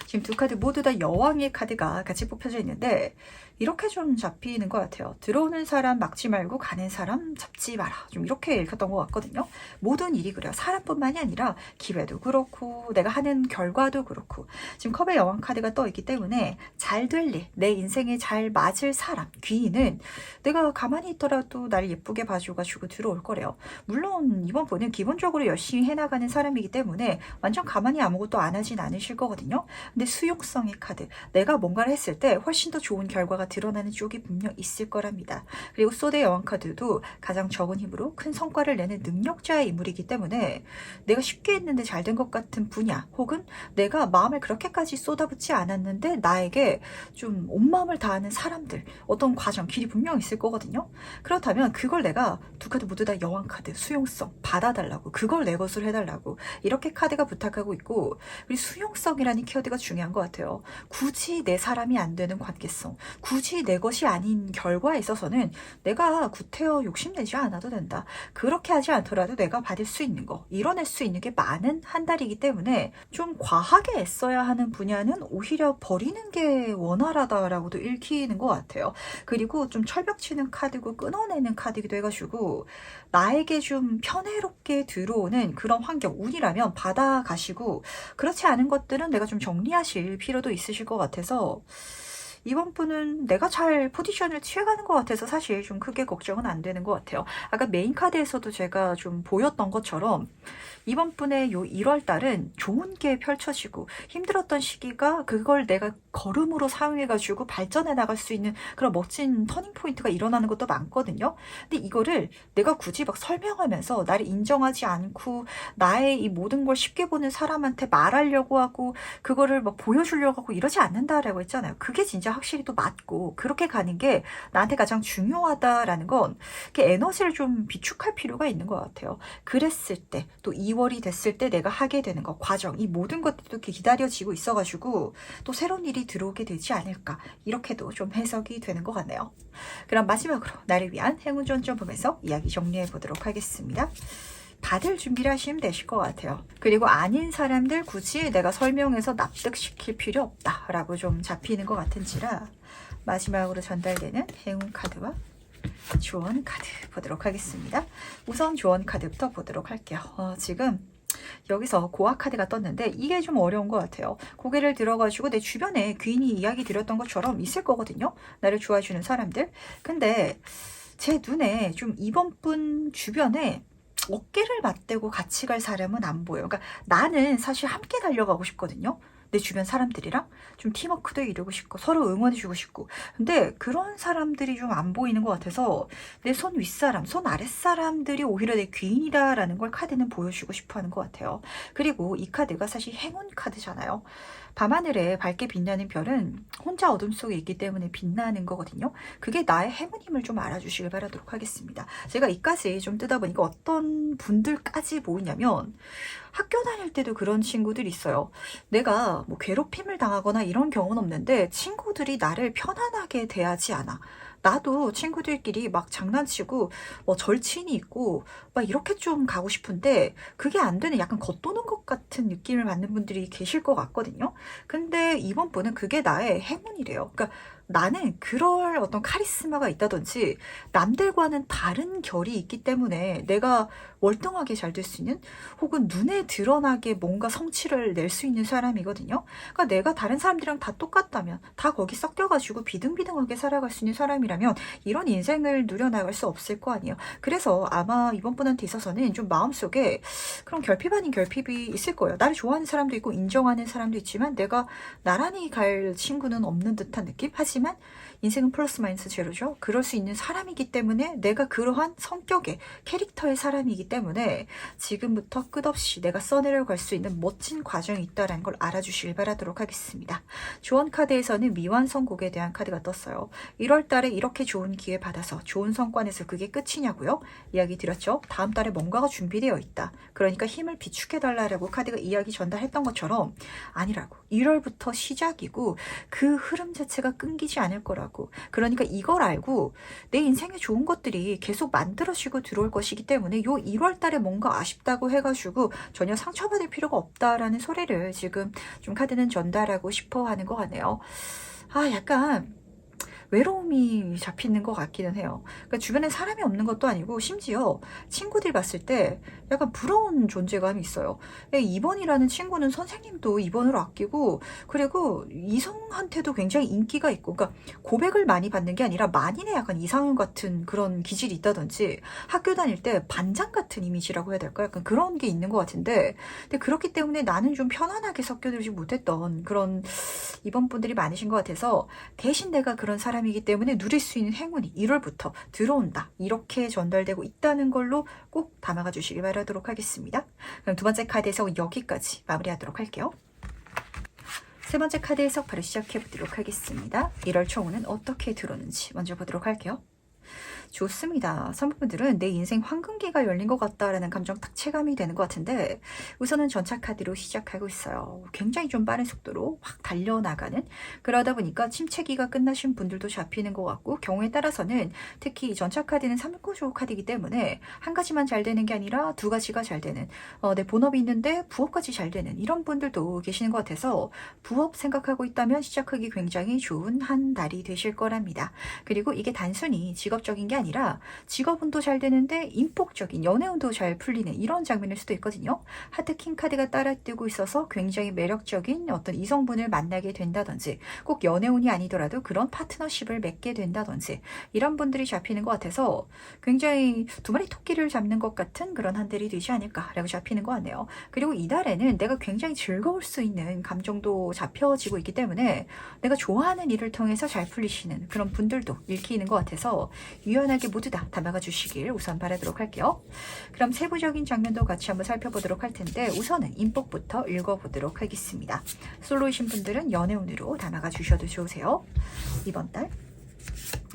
지금 두 카드 모두 다 여왕의 카드가 같이 뽑혀져 있는데 이렇게 좀 잡히는 것 같아요. 들어오는 사람 막지 말고 가는 사람 잡지 마라. 좀 이렇게 읽혔던 것 같거든요. 모든 일이 그래요. 사람뿐만이 아니라 기회도 그렇고 내가 하는 결과도 그렇고, 지금 컵의 여왕 카드가 떠 있기 때문에 잘 될 일, 내 인생에 잘 맞을 사람, 귀인은 내가 가만히 있더라도 나를 예쁘게 봐줘가지고 들어올 거래요. 물론 이번 분은 기본적으로 열심히 해나가는 사람이기 때문에 완전 가만히 아무것도 안 하진 않으실 거거든요. 근데 수용성의 카드, 내가 뭔가를 했을 때 훨씬 더 좋은 결과가 드러나는 쪽이 분명 있을 거랍니다. 그리고 소드의 여왕 카드도 가장 적은 힘으로 큰 성과를 내는 능력자의 인물이기 때문에 내가 쉽게 했는데 잘 된 것 같은 분야, 혹은 내가 마음을 그렇게까지 쏟아붓지 않았는데 나에게 좀 온 마음을 다하는 사람들, 어떤 과정, 길이 분명 있을 거거든요. 그렇다면 그걸 내가 두 카드 모두 다 여왕 카드, 수용성 받아달라고, 그걸 내 것으로 해달라고 이렇게 카드가 부탁하고 있고, 그리고 수용성이라는 키워드가 중요한 것 같아요. 굳이 내 사람이 안 되는 관계성, 굳이 내 것이 아닌 결과에 있어서는 내가 구태여 욕심내지 않아도 된다. 그렇게 하지 않더라도 내가 받을 수 있는 거, 이뤄낼 수 있는 게 많은 한 달이기 때문에 좀 과하게 애써야 하는 분야는 오히려 버리는 게 원활하다라고도 읽히는 것 같아요. 그리고 좀 철벽치는 카드고 끊어내는 카드이기도 해가지고 나에게 좀 편해롭게 들어오는 그런 환경, 운이라면 받아가시고, 그렇지 않은 것들은 내가 좀 정리하실 필요도 있으실 것 같아서, 이번 분은 내가 잘 포지션을 취해가는 것 같아서 사실 좀 크게 걱정은 안 되는 것 같아요. 아까 메인 카드에서도 제가 좀 보였던 것처럼 이번 분의 요 1월 달은 좋은 게 펼쳐지고, 힘들었던 시기가 그걸 내가 걸음으로 사용해가지고 발전해 나갈 수 있는 그런 멋진 터닝 포인트가 일어나는 것도 많거든요. 근데 이거를 내가 굳이 막 설명하면서 나를 인정하지 않고 나의 이 모든 걸 쉽게 보는 사람한테 말하려고 하고 그거를 막 보여주려고 하고 이러지 않는다라고 했잖아요. 그게 진짜 확실히 또 맞고, 그렇게 가는 게 나한테 가장 중요하다라는 건 이렇게 에너지를 좀 비축할 필요가 있는 것 같아요. 그랬을 때 또 2월이 됐을 때 내가 하게 되는 거, 과정, 이 모든 것들도 이렇게 기다려지고 있어가지고 또 새로운 일이 들어오게 되지 않을까, 이렇게도 좀 해석이 되는 것 같네요. 그럼 마지막으로 나를 위한 행운 전점 보면서 이야기 정리해 보도록 하겠습니다. 받을 준비를 하시면 되실 것 같아요. 그리고 아닌 사람들 굳이 내가 설명해서 납득시킬 필요 없다라고 좀 잡히는 것 같은지라 마지막으로 전달되는 행운 카드와 조언 카드 보도록 하겠습니다. 우선 조언 카드부터 보도록 할게요. 지금 여기서 고아 카드가 떴는데 이게 좀 어려운 것 같아요. 고개를 들어가지고 내 주변에 귀인이 이야기 드렸던 것처럼 있을 거거든요. 나를 좋아해주는 사람들. 근데 제 눈에 좀 이번 분 주변에 어깨를 맞대고 같이 갈 사람은 안 보여요. 그러니까 나는 사실 함께 달려가고 싶거든요. 내 주변 사람들이랑 좀 팀워크도 이루고 싶고 서로 응원해주고 싶고, 근데 그런 사람들이 좀 안 보이는 것 같아서 내 손 윗사람, 손 아랫사람들이 오히려 내 귀인이다라는 걸 카드는 보여주고 싶어 하는 것 같아요. 그리고 이 카드가 사실 행운 카드잖아요. 밤하늘에 밝게 빛나는 별은 혼자 어둠 속에 있기 때문에 빛나는 거거든요. 그게 나의 행운임을 좀 알아주시길 바라도록 하겠습니다. 제가 이까지 좀 뜯어보니까 어떤 분들까지 보이냐면 학교 다닐 때도 그런 친구들이 있어요. 내가 뭐 괴롭힘을 당하거나 이런 경우는 없는데 친구들이 나를 편안하게 대하지 않아. 나도 친구들끼리 막 장난치고 뭐 절친이 있고 막 이렇게 좀 가고 싶은데 그게 안 되는, 약간 겉도는 것 같은 느낌을 받는 분들이 계실 것 같거든요. 근데 이번 분은 그게 나의 행운이래요. 그러니까 나는 그럴 어떤 카리스마가 있다든지 남들과는 다른 결이 있기 때문에 내가 월등하게 잘 될 수 있는, 혹은 눈에 드러나게 뭔가 성취를 낼 수 있는 사람이거든요. 그러니까 내가 다른 사람들이랑 다 똑같다면, 다 거기 섞여가지고 비등비등하게 살아갈 수 있는 사람이라면 이런 인생을 누려나갈 수 없을 거 아니에요. 그래서 아마 이번 분한테 있어서는 좀 마음속에 그런 결핍 아닌 결핍이 있을 거예요. 나를 좋아하는 사람도 있고 인정하는 사람도 있지만 내가 나란히 갈 친구는 없는 듯한 느낌? 하지만 인생은 플러스 마이너스 제로죠. 그럴 수 있는 사람이기 때문에 내가 그러한 성격의 캐릭터의 사람이기 때문에 지금부터 끝없이 내가 써내려갈 수 있는 멋진 과정이 있다는 걸 알아주시길 바라도록 하겠습니다. 조언 카드에서는 미완성곡에 대한 카드가 떴어요. 1월 달에 이렇게 좋은 기회 받아서 좋은 성과내서 그게 끝이냐고요? 이야기 드렸죠. 다음 달에 뭔가가 준비되어 있다. 그러니까 힘을 비축해달라고 카드가 이야기 전달했던 것처럼 아니라고. 1월부터 시작이고 그 흐름 자체가 끊기지 않을 거라고. 그러니까 이걸 알고 내 인생에 좋은 것들이 계속 만들어지고 들어올 것이기 때문에 요 1월 달에 뭔가 아쉽다고 해가지고 전혀 상처받을 필요가 없다라는 소리를 지금 좀 카드는 전달하고 싶어 하는 것 같네요. 약간 외로움이 잡히는 것 같기는 해요. 그러니까 주변에 사람이 없는 것도 아니고 심지어 친구들 봤을 때 약간 부러운 존재감이 있어요. 2번이라는 친구는 선생님도 2번으로 아끼고, 그리고 이성한테도 굉장히 인기가 있고, 그러니까 고백을 많이 받는 게 아니라 만인의 약간 이상형 같은 그런 기질이 있다든지 학교 다닐 때 반장 같은 이미지라고 해야 될까? 약간 그런 게 있는 것 같은데, 근데 그렇기 때문에 나는 좀 편안하게 섞여들지 못했던 그런 이번 분들이 많으신 것 같아서 대신 내가 그런 사람이기 때문에 누릴 수 있는 행운이 1월부터 들어온다. 이렇게 전달되고 있다는 걸로 꼭 담아가 주시기 바라도록 하겠습니다. 그럼 두 번째 카드 해석 여기까지 마무리하도록 할게요. 세 번째 카드 해석 바로 시작해 보도록 하겠습니다. 1월 총운은 어떻게 들어오는지 먼저 보도록 할게요. 좋습니다. 선분들은 내 인생 황금기가 열린 것 같다라는 감정 딱 체감이 되는 것 같은데, 우선은 전차 카드로 시작하고 있어요. 굉장히 좀 빠른 속도로 확 달려나가는, 그러다 보니까 침체기가 끝나신 분들도 잡히는 것 같고, 경우에 따라서는 특히 이 전차 카드는 3구조 카드이기 때문에 한 가지만 잘 되는 게 아니라 두 가지가 잘 되는, 내 본업이 있는데 부업까지 잘 되는 이런 분들도 계시는 것 같아서 부업 생각하고 있다면 시작하기 굉장히 좋은 한 달이 되실 거랍니다. 그리고 이게 단순히 직업적인 게 아니라 직업운도 잘 되는데 인복적인 연애운도 잘 풀리는 이런 장면일 수도 있거든요. 하트킹 카드가 따라 뜨고 있어서 굉장히 매력적인 어떤 이성분을 만나게 된다든지, 꼭 연애운이 아니더라도 그런 파트너십을 맺게 된다든지 이런 분들이 잡히는 것 같아서 굉장히 두 마리 토끼를 잡는 것 같은 그런 한 달이 되지 않을까라고 잡히는 것 같네요. 그리고 이달에는 내가 굉장히 즐거울 수 있는 감정도 잡혀지고 있기 때문에 내가 좋아하는 일을 통해서 잘 풀리시는 그런 분들도 읽히는 것 같아서 유연하게 모두 다 담아가 주시길 우선 바라도록 할게요. 그럼 세부적인 장면도 같이 한번 살펴보도록 할 텐데, 우선은 인복부터 읽어보도록 하겠습니다. 솔로이신 분들은 연애운으로 담아가 주셔도 좋으세요. 이번 달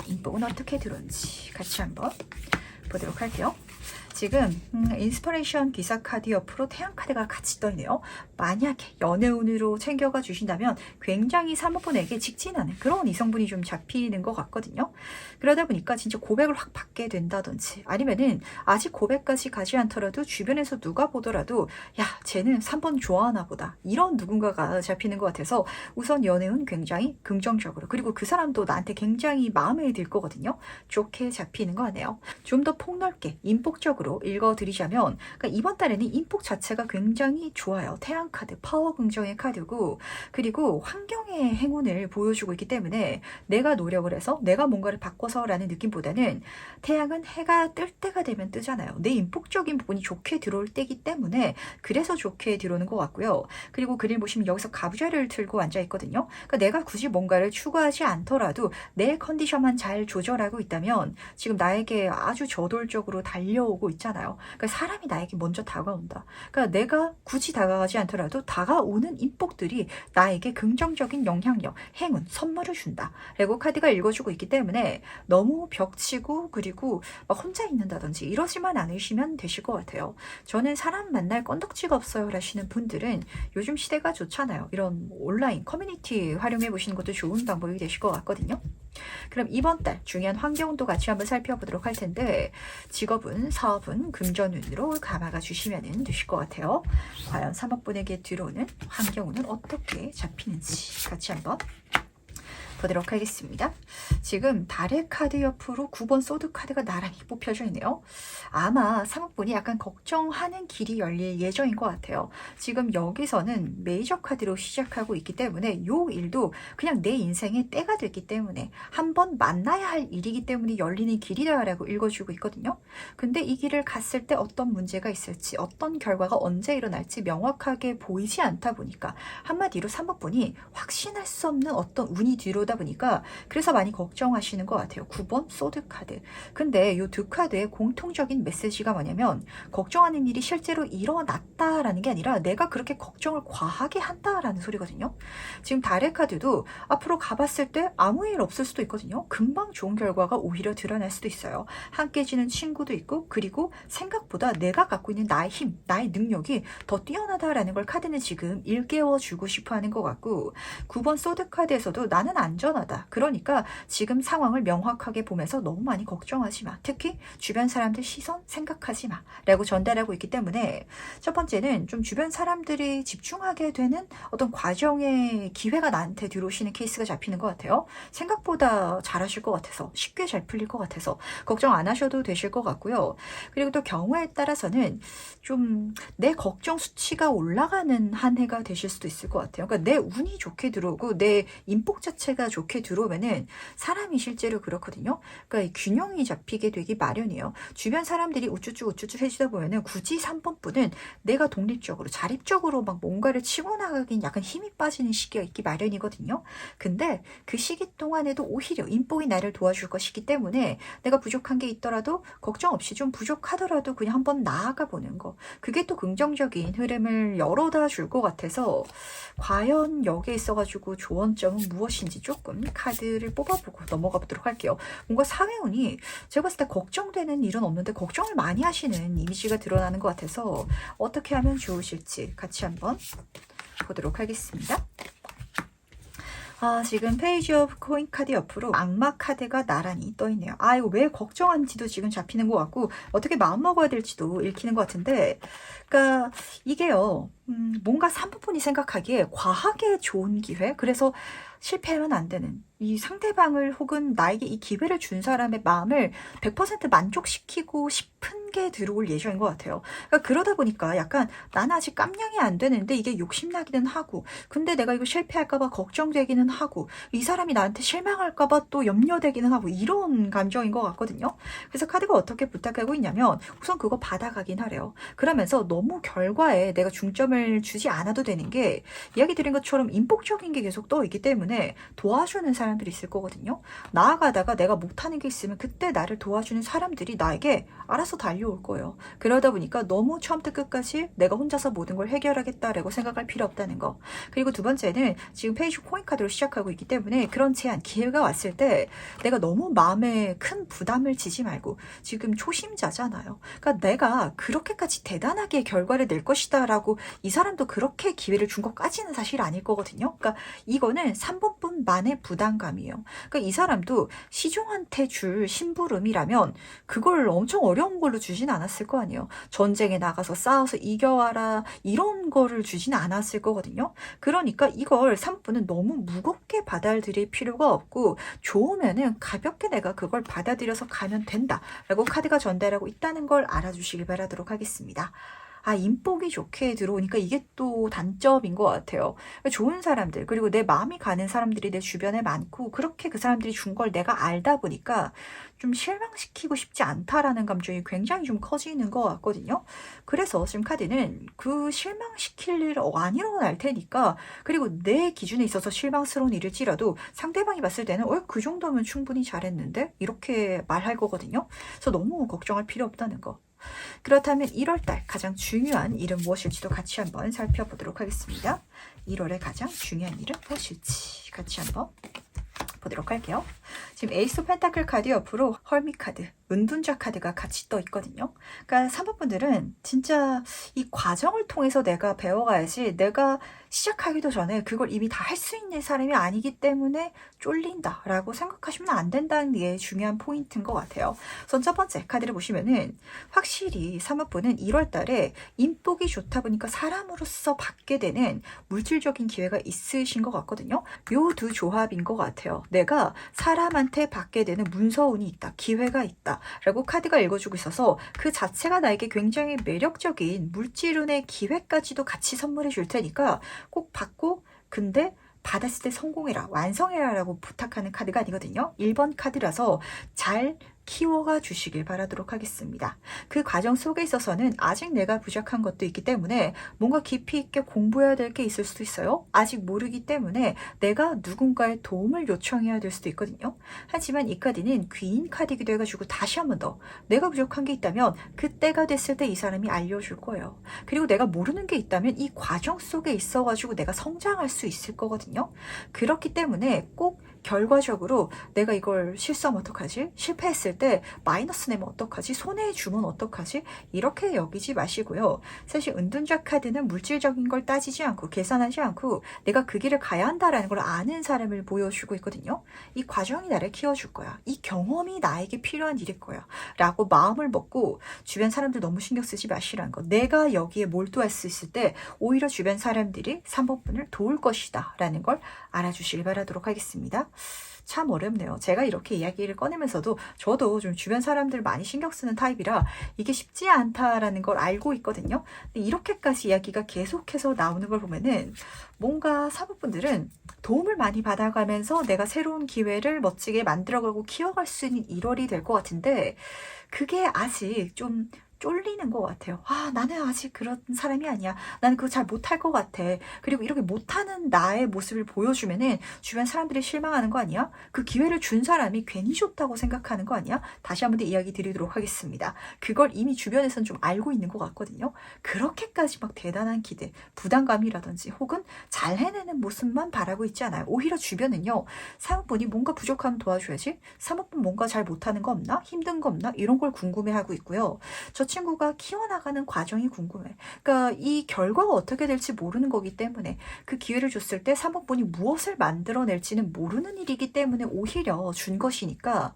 인복은 어떻게 들어온지 같이 한번 보도록 할게요. 지금 인스퍼레이션 기사 카드 옆으로 태양 카드가 같이 떠있네요. 만약에 연애운으로 챙겨가 주신다면 굉장히 사모분에게 직진하는 그런 이성분이 좀 잡히는 것 같거든요. 그러다 보니까 진짜 고백을 확 받게 된다든지 아니면은 아직 고백까지 가지 않더라도 주변에서 누가 보더라도 야 쟤는 3번 좋아하나 보다 이런 누군가가 잡히는 것 같아서 우선 연애운 굉장히 긍정적으로 그리고 그 사람도 나한테 굉장히 마음에 들 거거든요. 좋게 잡히는 것 같네요. 좀 더 폭넓게 인복적으로 읽어드리자면 그러니까 이번 달에는 인복 자체가 굉장히 좋아요. 태양 카드 파워 긍정의 카드고 그리고 환경의 행운을 보여주고 있기 때문에 내가 노력을 해서 내가 뭔가를 바꿔서 라는 느낌보다는 태양은 해가 뜰 때가 되면 뜨잖아요. 내 인복적인 부분이 좋게 들어올 때이기 때문에 그래서 좋게 들어오는 것 같고요. 그리고 그림 보시면 여기서 가부좌를 들고 앉아 있거든요. 그러니까 내가 굳이 뭔가를 추구하지 않더라도 내 컨디션만 잘 조절하고 있다면 지금 나에게 아주 저돌적으로 달려오고 있잖아요. 그러니까 사람이 나에게 먼저 다가온다. 그러니까 내가 굳이 다가가지 않더라도 다가오는 인복들이 나에게 긍정적인 영향력, 행운, 선물을 준다. 라고 카드가 읽어주고 있기 때문에 너무 벽치고 그리고 막 혼자 있는다든지 이러지만 않으시면 되실 것 같아요. 저는 사람 만날 건덕지가 없어요 라시는 분들은 요즘 시대가 좋잖아요. 이런 온라인 커뮤니티 활용해 보시는 것도 좋은 방법이 되실 것 같거든요. 그럼 이번 달 중요한 환경운도 같이 한번 살펴보도록 할 텐데 직업은, 사업은 금전운으로 감아가 주시면 되실 것 같아요. 과연 3억 분에게 들어오는 환경운은 어떻게 잡히는지 같이 한번 보도록 하겠습니다. 지금 달의 카드 옆으로 9번 소드 카드가 나란히 뽑혀져 있네요. 아마 사목분이 약간 걱정하는 길이 열릴 예정인 것 같아요. 지금 여기서는 메이저 카드로 시작하고 있기 때문에 이 일도 그냥 내 인생의 때가 됐기 때문에 한번 만나야 할 일이기 때문에 열리는 길이라고 읽어주고 있거든요. 근데 이 길을 갔을 때 어떤 문제가 있을지 어떤 결과가 언제 일어날지 명확하게 보이지 않다 보니까 한마디로 사목분이 확신할 수 없는 어떤 운이 뒤로다 보니까 그래서 많이 걱정하시는 것 같아요. 9번 소드 카드. 근데 이 두 카드의 공통적인 메시지가 뭐냐면 걱정하는 일이 실제로 일어났다라는 게 아니라 내가 그렇게 걱정을 과하게 한다라는 소리거든요. 지금 달의 카드도 앞으로 가봤을 때 아무 일 없을 수도 있거든요. 금방 좋은 결과가 오히려 드러날 수도 있어요. 함께 지는 친구도 있고 그리고 생각보다 내가 갖고 있는 나의 힘, 나의 능력이 더 뛰어나다라는 걸 카드는 지금 일깨워주고 싶어하는 것 같고 9번 소드 카드에서도 나는 안전하다. 그러니까 지금 상황을 명확하게 보면서 너무 많이 걱정하지 마. 특히 주변 사람들 시선 생각하지 마. 라고 전달하고 있기 때문에 첫 번째는 좀 주변 사람들이 집중하게 되는 어떤 과정의 기회가 나한테 들어오시는 케이스가 잡히는 것 같아요. 생각보다 잘하실 것 같아서 쉽게 잘 풀릴 것 같아서 걱정 안 하셔도 되실 것 같고요. 그리고 또 경우에 따라서는 좀 내 걱정 수치가 올라가는 한 해가 되실 수도 있을 것 같아요. 그러니까 내 운이 좋게 들어오고 내 인복 자체가 좋게 들어오면은 사람이 실제로 그렇거든요. 그러니까 균형이 잡히게 되기 마련이에요. 주변 사람들이 우쭈쭈 해주다 보면은 굳이 3번 분은 내가 독립적으로 자립적으로 막 뭔가를 치고 나가긴 약간 힘이 빠지는 시기가 있기 마련이거든요. 근데 그 시기 동안에도 오히려 인복이 나를 도와줄 것이기 때문에 내가 부족한 게 있더라도 걱정 없이 좀 부족하더라도 그냥 한번 나아가 보는 거. 그게 또 긍정적인 흐름을 열어다 줄 것 같아서 과연 여기에 있어가지고 조언점은 무엇인지 조금 카드를 뽑아보고 넘어가 보도록 할게요. 뭔가 사회운이 제가 봤을 때 걱정되는 일은 없는데 걱정을 많이 하시는 이미지가 드러나는 것 같아서 어떻게 하면 좋으실지 같이 한번 보도록 하겠습니다. 지금 페이지 오브 코인 카드 옆으로 악마 카드가 나란히 떠있네요. 이거 왜 걱정하는지도 지금 잡히는 것 같고 어떻게 마음먹어야 될지도 읽히는 것 같은데 그러니까 이게요. 뭔가 3부분이 생각하기에 과하게 좋은 기회 그래서 실패하면 안 되는 이 상대방을 혹은 나에게 이 기회를 준 사람의 마음을 100% 만족시키고 싶은 게 들어올 예정인 것 같아요. 그러니까 그러다 보니까 약간 나는 아직 깜냥이 안 되는데 이게 욕심나기는 하고 근데 내가 이거 실패할까봐 걱정되기는 하고 이 사람이 나한테 실망할까봐 또 염려되기는 하고 이런 감정인 것 같거든요. 그래서 카드가 어떻게 부탁하고 있냐면 우선 그거 받아가긴 하래요. 그러면서 너무 결과에 내가 중점을 부담을 주지 않아도 되는 게 이야기 드린 것처럼 인복적인 게 계속 떠 있기 때문에 도와주는 사람들이 있을 거거든요. 나아가다가 내가 못하는 게 있으면 그때 나를 도와주는 사람들이 나에게 알아서 달려올 거예요. 그러다 보니까 너무 처음부터 끝까지 내가 혼자서 모든 걸 해결하겠다라고 생각할 필요 없다는 거. 그리고 두 번째는 지금 페이지 코인 카드로 시작하고 있기 때문에 그런 제안, 기회가 왔을 때 내가 너무 마음에 큰 부담을 지지 말고 지금 초심자잖아요. 그러니까 내가 그렇게까지 대단하게 결과를 낼 것이다 라고 이 사람도 그렇게 기회를 준 것까지는 사실 아닐 거거든요. 그러니까 이거는 3번뿐만의 부담감이에요. 그러니까 이 사람도 시종한테 줄 심부름이라면 그걸 엄청 어려운 걸로 주진 않았을 거 아니에요. 전쟁에 나가서 싸워서 이겨와라 이런 거를 주진 않았을 거거든요. 그러니까 이걸 3분은 너무 무겁게 받아들일 필요가 없고 좋으면은 가볍게 내가 그걸 받아들여서 가면 된다 라고 카드가 전달하고 있다는 걸 알아주시길 바라도록 하겠습니다. 인복이 좋게 들어오니까 이게 또 단점인 것 같아요. 좋은 사람들, 그리고 내 마음이 가는 사람들이 내 주변에 많고, 그렇게 그 사람들이 준 걸 내가 알다 보니까 좀 실망시키고 싶지 않다라는 감정이 굉장히 좀 커지는 것 같거든요. 그래서 지금 카드는 그 실망시킬 일 안 일어날 테니까, 그리고 내 기준에 있어서 실망스러운 일일지라도 상대방이 봤을 때는 그 정도면 충분히 잘했는데? 이렇게 말할 거거든요. 그래서 너무 걱정할 필요 없다는 거. 그렇다면 1월달 가장 중요한 일은 무엇일지도 같이 한번 살펴보도록 하겠습니다. 1월에 가장 중요한 일은 무엇일지 같이 한번 보도록 할게요. 지금 에이스 오브 펜타클 카드 옆으로 헐밋 카드, 은둔자 카드가 같이 떠 있거든요. 그러니까 3번 분들은 진짜 이 과정을 통해서 내가 배워가야지, 내가 시작하기도 전에 그걸 이미 다 할 수 있는 사람이 아니기 때문에 쫄린다라고 생각하시면 안 된다는 게 중요한 포인트인 것 같아요. 우선 첫 번째 카드를 보시면은 확실히 3번 분은 1월 달에 인복이 좋다 보니까 사람으로서 받게 되는 물질적인 기회가 있으신 것 같거든요. 요 두 조합인 것 같아요. 내가 사람한테 받게 되는 문서운이 있다, 기회가 있다 라고 카드가 읽어주고 있어서 그 자체가 나에게 굉장히 매력적인 물질운의 기회까지도 같이 선물해 줄 테니까 꼭 받고, 근데 받았을 때 성공해라, 완성해라 라고 부탁하는 카드가 아니거든요. 1번 카드라서 잘 키워가 주시길 바라도록 하겠습니다. 그 과정 속에 있어서는 아직 내가 부족한 것도 있기 때문에 뭔가 깊이 있게 공부해야 될 게 있을 수도 있어요. 아직 모르기 때문에 내가 누군가의 도움을 요청해야 될 수도 있거든요. 하지만 이 카드는 귀인 카드이기도 해가지고 다시 한 번 더 내가 부족한 게 있다면 그때가 됐을 때 이 사람이 알려줄 거예요. 그리고 내가 모르는 게 있다면 이 과정 속에 있어가지고 내가 성장할 수 있을 거거든요. 그렇기 때문에 꼭 결과적으로 내가 이걸 실수하면 어떡하지? 실패했을 때 마이너스 내면 어떡하지? 손해주면 어떡하지? 이렇게 여기지 마시고요. 사실 은둔자 카드는 물질적인 걸 따지지 않고 계산하지 않고 내가 그 길을 가야 한다라는 걸 아는 사람을 보여주고 있거든요. 이 과정이 나를 키워줄 거야. 이 경험이 나에게 필요한 일일 거야. 라고 마음을 먹고 주변 사람들 너무 신경 쓰지 마시라는 거. 내가 여기에 몰두할 수 있을 때 오히려 주변 사람들이 3번 분을 도울 것이다 라는 걸 알아주시길 바라도록 하겠습니다. 참 어렵네요. 제가 이렇게 이야기를 꺼내면서도 저도 좀 주변 사람들 많이 신경 쓰는 타입이라 이게 쉽지 않다라는 걸 알고 있거든요. 근데 이렇게까지 이야기가 계속해서 나오는 걸 보면은 뭔가 사부분들은 도움을 많이 받아가면서 내가 새로운 기회를 멋지게 만들어가고 키워갈 수 있는 1월이 될 것 같은데 그게 아직 좀 쫄리는 것 같아요. 나는 아직 그런 사람이 아니야. 나는 그거 잘 못할 것 같아. 그리고 이렇게 못하는 나의 모습을 보여주면은 주변 사람들이 실망하는 거 아니야? 그 기회를 준 사람이 괜히 줬다고 생각하는 거 아니야? 다시 한번 더 이야기 드리도록 하겠습니다. 그걸 이미 주변에서는 좀 알고 있는 것 같거든요. 그렇게까지 막 대단한 기대, 부담감이라든지 혹은 잘 해내는 모습만 바라고 있지 않아요. 오히려 주변은요. 사모분이 뭔가 부족하면 도와줘야지. 사모분 뭔가 잘 못하는 거 없나? 힘든 거 없나? 이런 걸 궁금해하고 있고요. 저 친구가 키워나가는 과정이 궁금해. 그러니까 이 결과가 어떻게 될지 모르는 거기 때문에 그 기회를 줬을 때 3번분이 무엇을 만들어낼지는 모르는 일이기 때문에 오히려 준 것이니까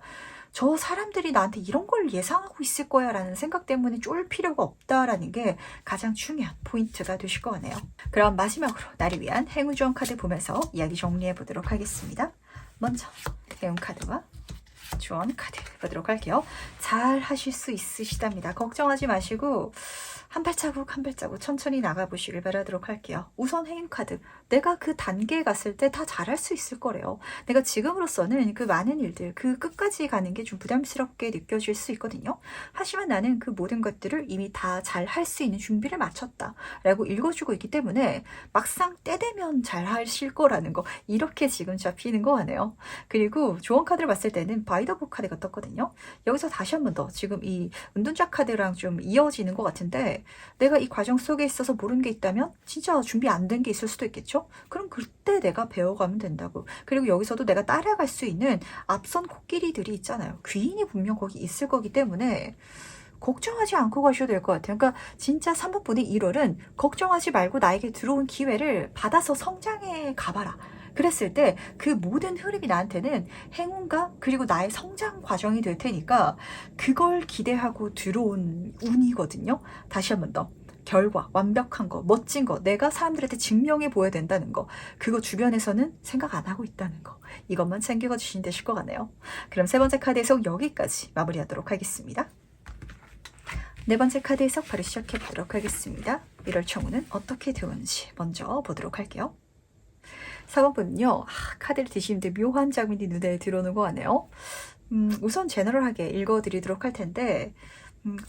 저 사람들이 나한테 이런 걸 예상하고 있을 거야 라는 생각 때문에 쫄 필요가 없다라는 게 가장 중요한 포인트가 되실 것 같네요. 그럼 마지막으로 나를 위한 행운주원 카드 보면서 이야기 정리해 보도록 하겠습니다. 먼저 행운 카드와 주원 카드 보도록 할게요. 잘 하실 수 있으시답니다. 걱정하지 마시고 한 발자국 한 발자국 천천히 나가보시길 바라도록 할게요. 우선 행운 카드. 내가 그 단계에 갔을 때 다 잘할 수 있을 거래요. 내가 지금으로서는 그 많은 일들, 그 끝까지 가는 게 좀 부담스럽게 느껴질 수 있거든요. 하지만 나는 그 모든 것들을 이미 다 잘 할 수 있는 준비를 마쳤다 라고 읽어주고 있기 때문에 막상 때 되면 잘 하실 거라는 거, 이렇게 지금 잡히는 거 같네요. 그리고 조언 카드를 봤을 때는 바이더북 카드가 떴거든요. 여기서 다시 한 번 더 지금 이 은둔자 카드랑 좀 이어지는 것 같은데, 내가 이 과정 속에 있어서 모르는 게 있다면 진짜 준비 안 된 게 있을 수도 있겠죠. 그럼 그때 내가 배워가면 된다고. 그리고 여기서도 내가 따라갈 수 있는 앞선 코끼리들이 있잖아요. 귀인이 분명 거기 있을 거기 때문에 걱정하지 않고 가셔도 될 것 같아요. 그러니까 진짜 3번분의 1월은 걱정하지 말고 나에게 들어온 기회를 받아서 성장해 가봐라. 그랬을 때 그 모든 흐름이 나한테는 행운과 그리고 나의 성장 과정이 될 테니까 그걸 기대하고 들어온 운이거든요. 다시 한 번 더. 결과, 완벽한 거, 멋진 거, 내가 사람들한테 증명해 보여야 된다는 거, 그거 주변에서는 생각 안 하고 있다는 거, 이것만 챙겨가 주시면 되실 것 같네요. 그럼 세 번째 카드 해석 여기까지 마무리하도록 하겠습니다. 네 번째 카드 해석 바로 시작해 보도록 하겠습니다. 1월 청운은 어떻게 들어오는지 먼저 보도록 할게요. 4번분은요, 카드를 드시는데 묘한 장면이 눈에 들어오는 거 같네요. 우선 제너럴하게 읽어드리도록 할 텐데,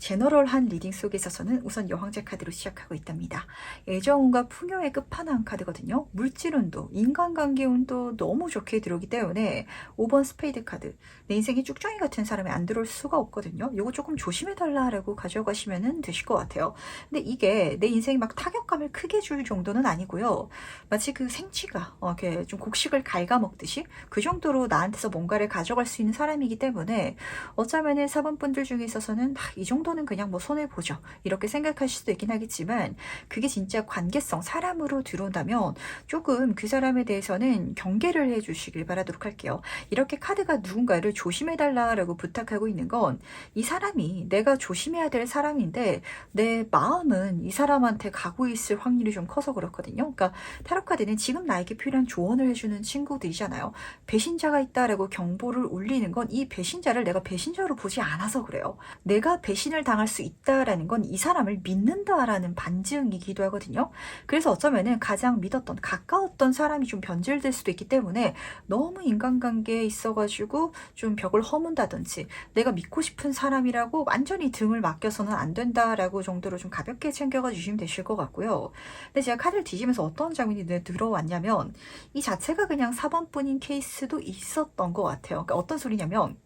제너럴한 리딩 속에 있어서는 우선 여왕제 카드로 시작하고 있답니다. 애정운과 풍요의 끝판왕 카드거든요. 물질운도, 인간관계운도 너무 좋게 들어오기 때문에 5번 스페이드 카드. 내 인생에 쭉정이 같은 사람이 안 들어올 수가 없거든요. 요거 조금 조심해달라고 가져가시면 되실 것 같아요. 근데 이게 내 인생에 막 타격감을 크게 줄 정도는 아니고요. 마치 그 생쥐가 이렇게 좀 곡식을 갉아먹듯이 그 정도로 나한테서 뭔가를 가져갈 수 있는 사람이기 때문에 어쩌면은 4번 분들 중에 있어서는 이 정도는 그냥 뭐 손해보죠. 이렇게 생각하실 수도 있긴 하겠지만 그게 진짜 관계성, 사람으로 들어온다면 조금 그 사람에 대해서는 경계를 해주시길 바라도록 할게요. 이렇게 카드가 누군가를 조심해달라고 부탁하고 있는 건 이 사람이 내가 조심해야 될 사람인데 내 마음은 이 사람한테 가고 있을 확률이 좀 커서 그렇거든요. 그러니까 타로 카드는 지금 나에게 필요한 조언을 해주는 친구들이잖아요. 배신자가 있다라고 경보를 울리는 건 이 배신자를 내가 배신자로 보지 않아서 그래요. 내가 배신을 당할 수 있다라는 건 이 사람을 믿는다라는 반증이기도 하거든요. 그래서 어쩌면은 가장 믿었던 가까웠던 사람이 좀 변질될 수도 있기 때문에 너무 인간관계에 있어가지고 좀 벽을 허문다든지 내가 믿고 싶은 사람이라고 완전히 등을 맡겨서는 안 된다라고 정도로 좀 가볍게 챙겨가 주시면 되실 것 같고요. 근데 제가 카드를 뒤지면서 어떤 장면이 눈에 들어왔냐면 이 자체가 그냥 4번뿐인 케이스도 있었던 것 같아요. 그러니까 어떤 소리냐면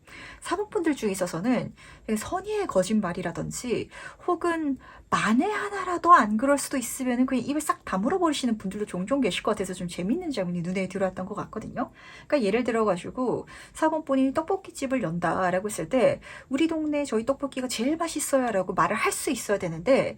4번분들 중에 있어서는 선의의 거짓말이라든지 혹은 만에 하나라도 안 그럴 수도 있으면 그냥 입을 싹 다물어 버리시는 분들도 종종 계실 것 같아서 좀 재밌는 장면이 눈에 들어왔던 것 같거든요. 그러니까 예를 들어가지고 4번분이 떡볶이집을 연다라고 했을 때 우리 동네 저희 떡볶이가 제일 맛있어요 라고 말을 할 수 있어야 되는데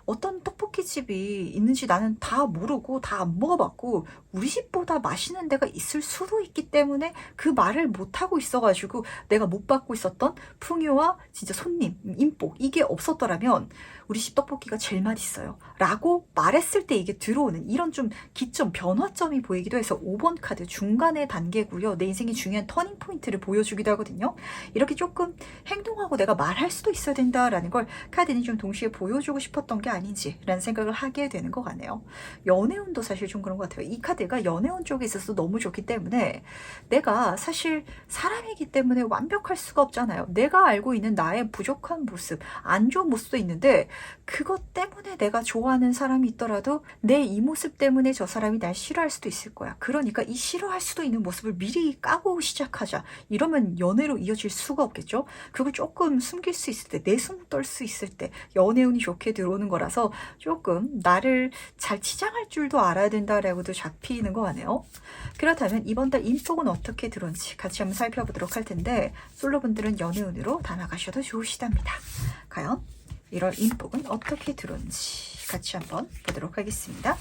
어떤 떡볶이집이 있는지 나는 다 모르고 다 안 먹어봤고 우리 집보다 맛있는 데가 있을 수도 있기 때문에 그 말을 못하고 있어가지고 내가 못 받고 있었던 풍요와 진짜 손님, 인복 이게 없었더라면 우리 집 떡볶이가 제일 맛있어요 라고 말했을 때 이게 들어오는 이런 좀 기점, 변화점이 보이기도 해서 5번 카드 중간의 단계고요. 내 인생의 중요한 터닝 포인트를 보여주기도 하거든요. 이렇게 조금 행동하고 내가 말할 수도 있어야 된다라는 걸 카드는 좀 동시에 보여주고 싶었던 게 아닌지라는 생각을 하게 되는 것 같네요. 연애운도 사실 좀 그런 것 같아요. 이 카드가 연애운 쪽에 있어서 너무 좋기 때문에 내가 사실 사람이기 때문에 완벽할 수가 없잖아요. 내가 알고 있는 나의 부족한 모습, 안 좋은 모습도 있는데 그것 때문에 내가 좋아하는 사람이 있더라도 내 이 모습 때문에 저 사람이 날 싫어할 수도 있을 거야. 그러니까 이 싫어할 수도 있는 모습을 미리 까고 시작하자. 이러면 연애로 이어질 수가 없겠죠. 그걸 조금 숨길 수 있을 때, 내숭 떨 수 있을 때 연애운이 좋게 들어오는 거라서 조금 나를 잘 치장할 줄도 알아야 된다라고도 잡히는 거 같네요. 그렇다면 이번 달 인복은 어떻게 들어온지 같이 한번 살펴보도록 할 텐데 솔로분들은 연애운으로 담아가셔도 좋으시답니다. 과연 1월 인복은 어떻게 들어오는지 같이 한번 보도록 하겠습니다.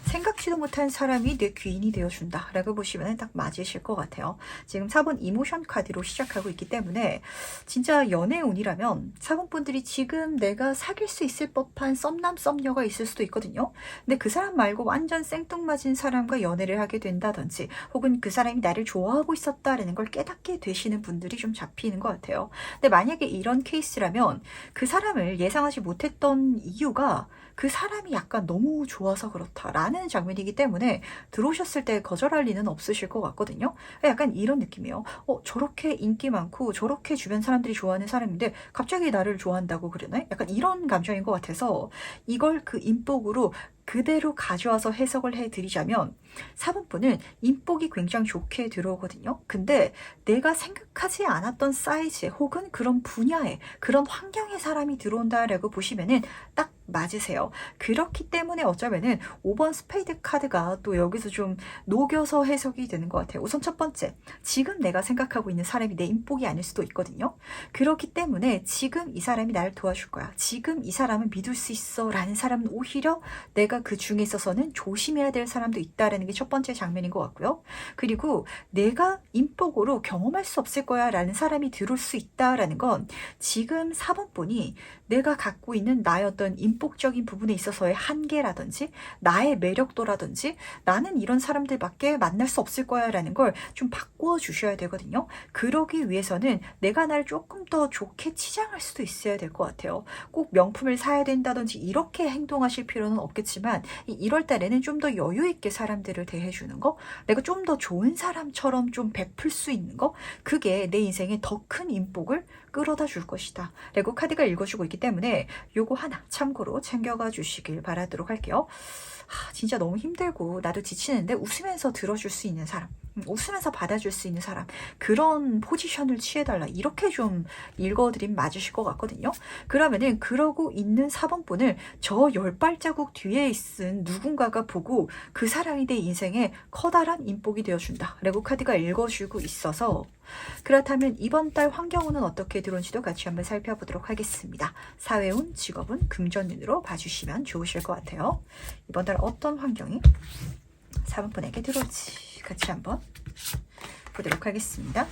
생각지도 못한 사람이 내 귀인이 되어준다 라고 보시면 딱 맞으실 것 같아요. 지금 4번 이모션 카드로 시작하고 있기 때문에 진짜 연애운이라면 4번분들이 지금 내가 사귈 수 있을 법한 썸남 썸녀가 있을 수도 있거든요. 근데 그 사람 말고 완전 생뚱맞은 사람과 연애를 하게 된다든지 혹은 그 사람이 나를 좋아하고 있었다라는 걸 깨닫게 되시는 분들이 좀 잡히는 것 같아요. 근데 만약에 이런 케이스라면 그 사람을 예상하지 못했던 이유가 그 사람이 약간 너무 좋아서 그렇다라는 장면이기 때문에 들어오셨을 때 거절할 리는 없으실 것 같거든요. 약간 이런 느낌이에요. 저렇게 인기 많고 저렇게 주변 사람들이 좋아하는 사람인데 갑자기 나를 좋아한다고 그러네? 약간 이런 감정인 것 같아서 이걸 그 인복으로 그대로 가져와서 해석을 해드리자면 4번분은 인복이 굉장히 좋게 들어오거든요. 근데 내가 생각하지 않았던 사이즈 혹은 그런 분야에 그런 환경의 사람이 들어온다라고 보시면은 딱 맞으세요. 그렇기 때문에 어쩌면은 5번 스페이드 카드가 또 여기서 좀 녹여서 해석이 되는 것 같아요. 우선 첫 번째, 지금 내가 생각하고 있는 사람이 내 인복이 아닐 수도 있거든요. 그렇기 때문에 지금 이 사람이 나를 도와줄 거야. 지금 이 사람은 믿을 수 있어 라는 사람은 오히려 내가 그 중에 있어서는 조심해야 될 사람도 있다라는 게 첫 번째 장면인 것 같고요. 그리고 내가 인복으로 경험할 수 없을 거야 라는 사람이 들어올 수 있다라는 건 지금 4번분이 내가 갖고 있는 나의 어떤 인복적인 부분에 있어서의 한계라든지 나의 매력도라든지 나는 이런 사람들밖에 만날 수 없을 거야 라는 걸 좀 바꾸어 주셔야 되거든요. 그러기 위해서는 내가 날 조금 더 좋게 치장할 수도 있어야 될 것 같아요. 꼭 명품을 사야 된다든지 이렇게 행동하실 필요는 없겠지만 1월 달에는 좀 더 여유 있게 사람들을 대해주는 거, 내가 좀 더 좋은 사람처럼 좀 베풀 수 있는 거, 그게 내 인생에 더 큰 인복을 끌어다 줄 것이다 라고 카드가 읽어주고 있기 때문에 요거 하나 참고로 챙겨가 주시길 바라도록 할게요. 진짜 너무 힘들고 나도 지치는데 웃으면서 들어줄 수 있는 사람, 웃으면서 받아줄 수 있는 사람, 그런 포지션을 취해달라 이렇게 좀 읽어드림 맞으실 것 같거든요. 그러면은 그러고 있는 4번분을 저 10발자국 뒤에 있은 누군가가 보고 그 사람이 내 인생에 커다란 인복이 되어준다 라고 카드가 읽어주고 있어서 그렇다면 이번 달 환경운은 어떻게 들어온지도 같이 한번 살펴보도록 하겠습니다. 사회운, 직업운, 금전운으로 봐주시면 좋으실 것 같아요. 이번 달 어떤 환경이 4번분에게 들어올지 같이 한번 보도록 하겠습니다.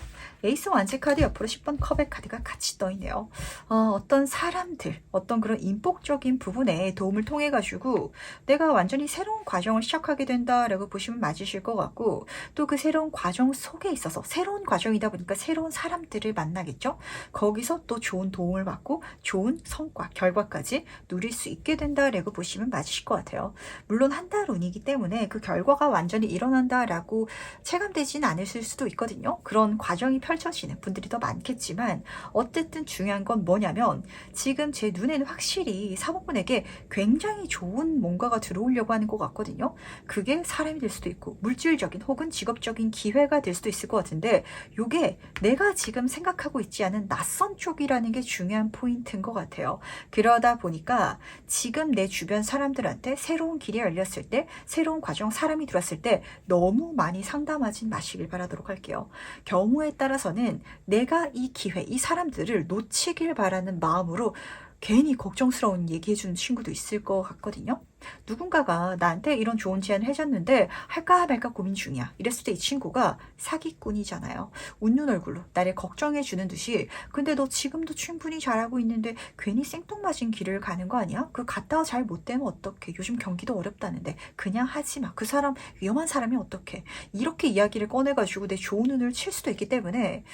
에이스 완지 카드 옆으로 10번 컵의 카드가 같이 떠있네요. 어떤 사람들, 어떤 그런 인복적인 부분에 도움을 통해 가지고 내가 완전히 새로운 과정을 시작하게 된다라고 보시면 맞으실 것 같고 또 그 새로운 과정 속에 있어서 새로운 과정이다 보니까 새로운 사람들을 만나겠죠. 거기서 또 좋은 도움을 받고 좋은 성과, 결과까지 누릴 수 있게 된다라고 보시면 맞으실 것 같아요. 물론 한 달 운이기 때문에 그 결과가 완전히 일어난다라고 체감되지는 않으실 수도 있거든요. 그런 과정이 펼쳐지는 분들이 더 많겠지만 어쨌든 중요한 건 뭐냐면 지금 제 눈에는 확실히 4번분에게 굉장히 좋은 뭔가가 들어오려고 하는 것 같거든요. 그게 사람이 될 수도 있고 물질적인 혹은 직업적인 기회가 될 수도 있을 것 같은데 이게 내가 지금 생각하고 있지 않은 낯선 쪽이라는 게 중요한 포인트인 것 같아요. 그러다 보니까 지금 내 주변 사람들한테 새로운 길이 열렸을 때 새로운 과정 사람이 들어왔을 때 너무 많이 상담하진 마시길 바라도록 할게요. 경우에 따라서는 내가 이 기회, 이 사람들을 놓치길 바라는 마음으로 괜히 걱정스러운 얘기해주는 친구도 있을 것 같거든요. 누군가가 나한테 이런 좋은 제안을 해줬는데 할까 말까 고민 중이야. 이랬을 때 이 친구가 사기꾼이잖아요. 웃는 얼굴로 나를 걱정해주는 듯이 근데 너 지금도 충분히 잘하고 있는데 괜히 생뚱맞은 길을 가는 거 아니야? 그 갔다가 잘 못 되면 어떡해? 요즘 경기도 어렵다는데 그냥 하지 마. 그 사람 위험한 사람이 어떡해? 이렇게 이야기를 꺼내가지고 내 좋은 눈을 칠 수도 있기 때문에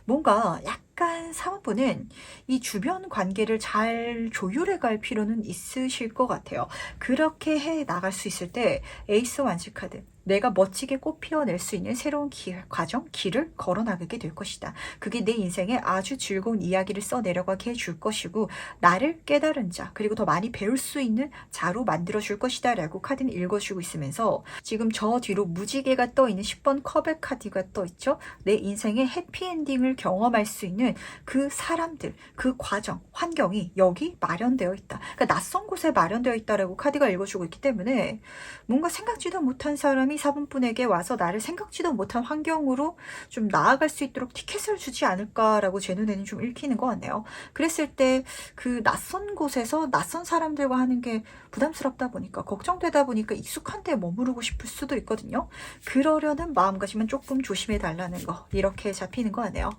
뭔가 약간 4번분은 이 주변 관계를 잘 조율해 갈 필요는 있으실 것 같아요. 그렇게 해 나갈 수 있을 때 에이스 완지 카드, 내가 멋지게 꽃 피워낼 수 있는 새로운 과정, 길을 걸어나가게 될 것이다. 그게 내 인생에 아주 즐거운 이야기를 써내려가게 해줄 것이고 나를 깨달은 자, 그리고 더 많이 배울 수 있는 자로 만들어줄 것이다 라고 카드는 읽어주고 있으면서 지금 저 뒤로 무지개가 떠있는 10번 컵의 카드가 떠있죠. 내 인생의 해피엔딩을 경험할 수 있는 보면은 그 사람들, 그 과정, 환경이 여기 마련되어 있다. 그러니까 낯선 곳에 마련되어 있다라고 카드가 읽어주고 있기 때문에 뭔가 생각지도 못한 사람이 4번분에게 와서 나를 생각지도 못한 환경으로 좀 나아갈 수 있도록 티켓을 주지 않을까라고 제 눈에는 좀 읽히는 것 같네요. 그랬을 때 그 낯선 곳에서 낯선 사람들과 하는 게 부담스럽다 보니까 걱정되다 보니까 익숙한 데 머무르고 싶을 수도 있거든요. 그러려는 마음가짐은 조금 조심해 달라는 거, 이렇게 잡히는 거 같네요.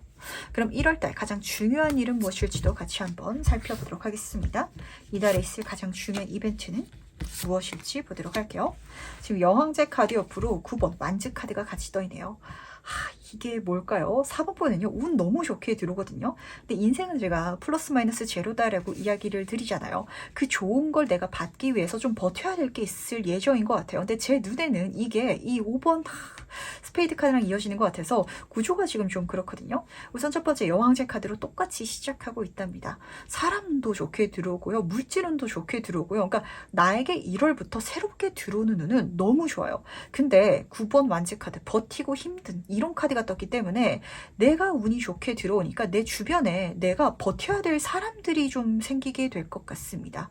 그럼 1월달 가장 중요한 일은 무엇일지도 같이 한번 살펴보도록 하겠습니다. 이달에 있을 가장 중요한 이벤트는 무엇일지 보도록 할게요. 지금 여왕제 카드 옆으로 9번 완즈 카드가 같이 떠있네요. 이게 뭘까요? 4번분은요, 운 너무 좋게 들어오거든요. 근데 인생은 제가 플러스 마이너스 제로다라고 이야기를 드리잖아요. 그 좋은 걸 내가 받기 위해서 좀 버텨야 될 게 있을 예정인 것 같아요. 근데 제 눈에는 이게 이 5번 스페이드 카드랑 이어지는 것 같아서 구조가 지금 좀 그렇거든요. 우선 첫 번째 여왕제 카드로 똑같이 시작하고 있답니다. 사람도 좋게 들어오고요. 물질운도 좋게 들어오고요. 그러니까 나에게 1월부터 새롭게 들어오는 운은 너무 좋아요. 근데 9번 완즈 카드, 버티고 힘든 이런 카드가 떴기 때문에 내가 운이 좋게 들어오니까 내 주변에 내가 버텨야 될 사람들이 좀 생기게 될 것 같습니다.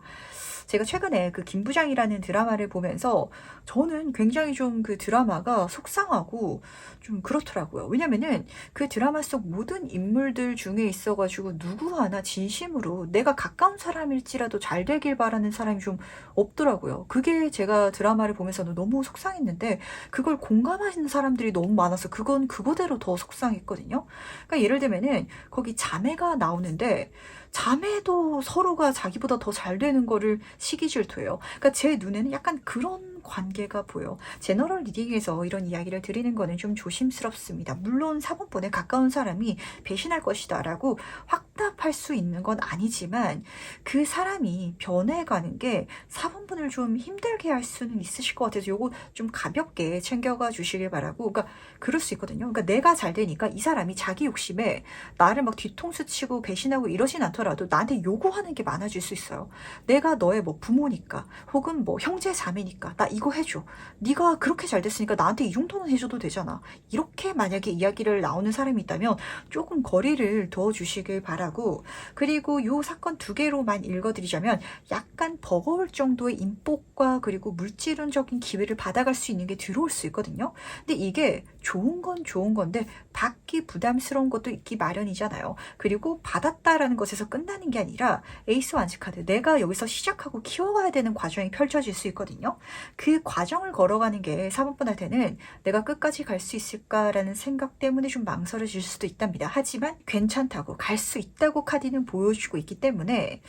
제가 최근에 그 김부장이라는 드라마를 보면서 저는 굉장히 좀 그 드라마가 속상하고 좀 그렇더라고요. 왜냐면은 그 드라마 속 모든 인물들 중에 있어가지고 누구 하나 진심으로 내가 가까운 사람일지라도 잘 되길 바라는 사람이 좀 없더라고요. 그게 제가 드라마를 보면서도 너무 속상했는데 그걸 공감하시는 사람들이 너무 많아서 그건 그거대로 더 속상했거든요. 그러니까 예를 들면은 거기 자매가 나오는데 자매도 서로가 자기보다 더 잘 되는 거를 시기 질투해요. 그러니까 제 눈에는 약간 그런 관계가 보여. 제너럴 리딩에서 이런 이야기를 드리는 거는 좀 조심스럽습니다. 물론 4번분에 가까운 사람이 배신할 것이다 라고 확답할 수 있는 건 아니지만 그 사람이 변해가는 게 4번분을 좀 힘들게 할 수는 있으실 것 같아서 요거 좀 가볍게 챙겨가 주시길 바라고. 그러니까 그럴 수 있거든요. 그러니까 내가 잘 되니까 이 사람이 자기 욕심에 나를 막 뒤통수 치고 배신하고 이러진 않더라도 나한테 요구하는 게 많아질 수 있어요. 내가 너의 뭐 부모니까 혹은 뭐 형제 자매니까 나 이거 해줘. 네가 그렇게 잘 됐으니까 나한테 이 정도는 해줘도 되잖아. 이렇게 만약에 이야기를 나오는 사람이 있다면 조금 거리를 둬주시길 바라고. 그리고 요 사건 두 개로만 읽어드리자면 약간 버거울 정도의 인복과 그리고 물질운적인 기회를 받아갈 수 있는 게 들어올 수 있거든요. 근데 이게 좋은 건 좋은 건데 받기 부담스러운 것도 있기 마련이잖아요. 그리고 받았다라는 것에서 끝나는 게 아니라 에이스 완즈 카드, 내가 여기서 시작하고 키워가야 되는 과정이 펼쳐질 수 있거든요. 그 과정을 걸어가는 게 4번분한테는 내가 끝까지 갈 수 있을까라는 생각 때문에 좀 망설여질 수도 있답니다. 하지만 괜찮다고 갈 수 있다고 카드는 보여주고 있기 때문에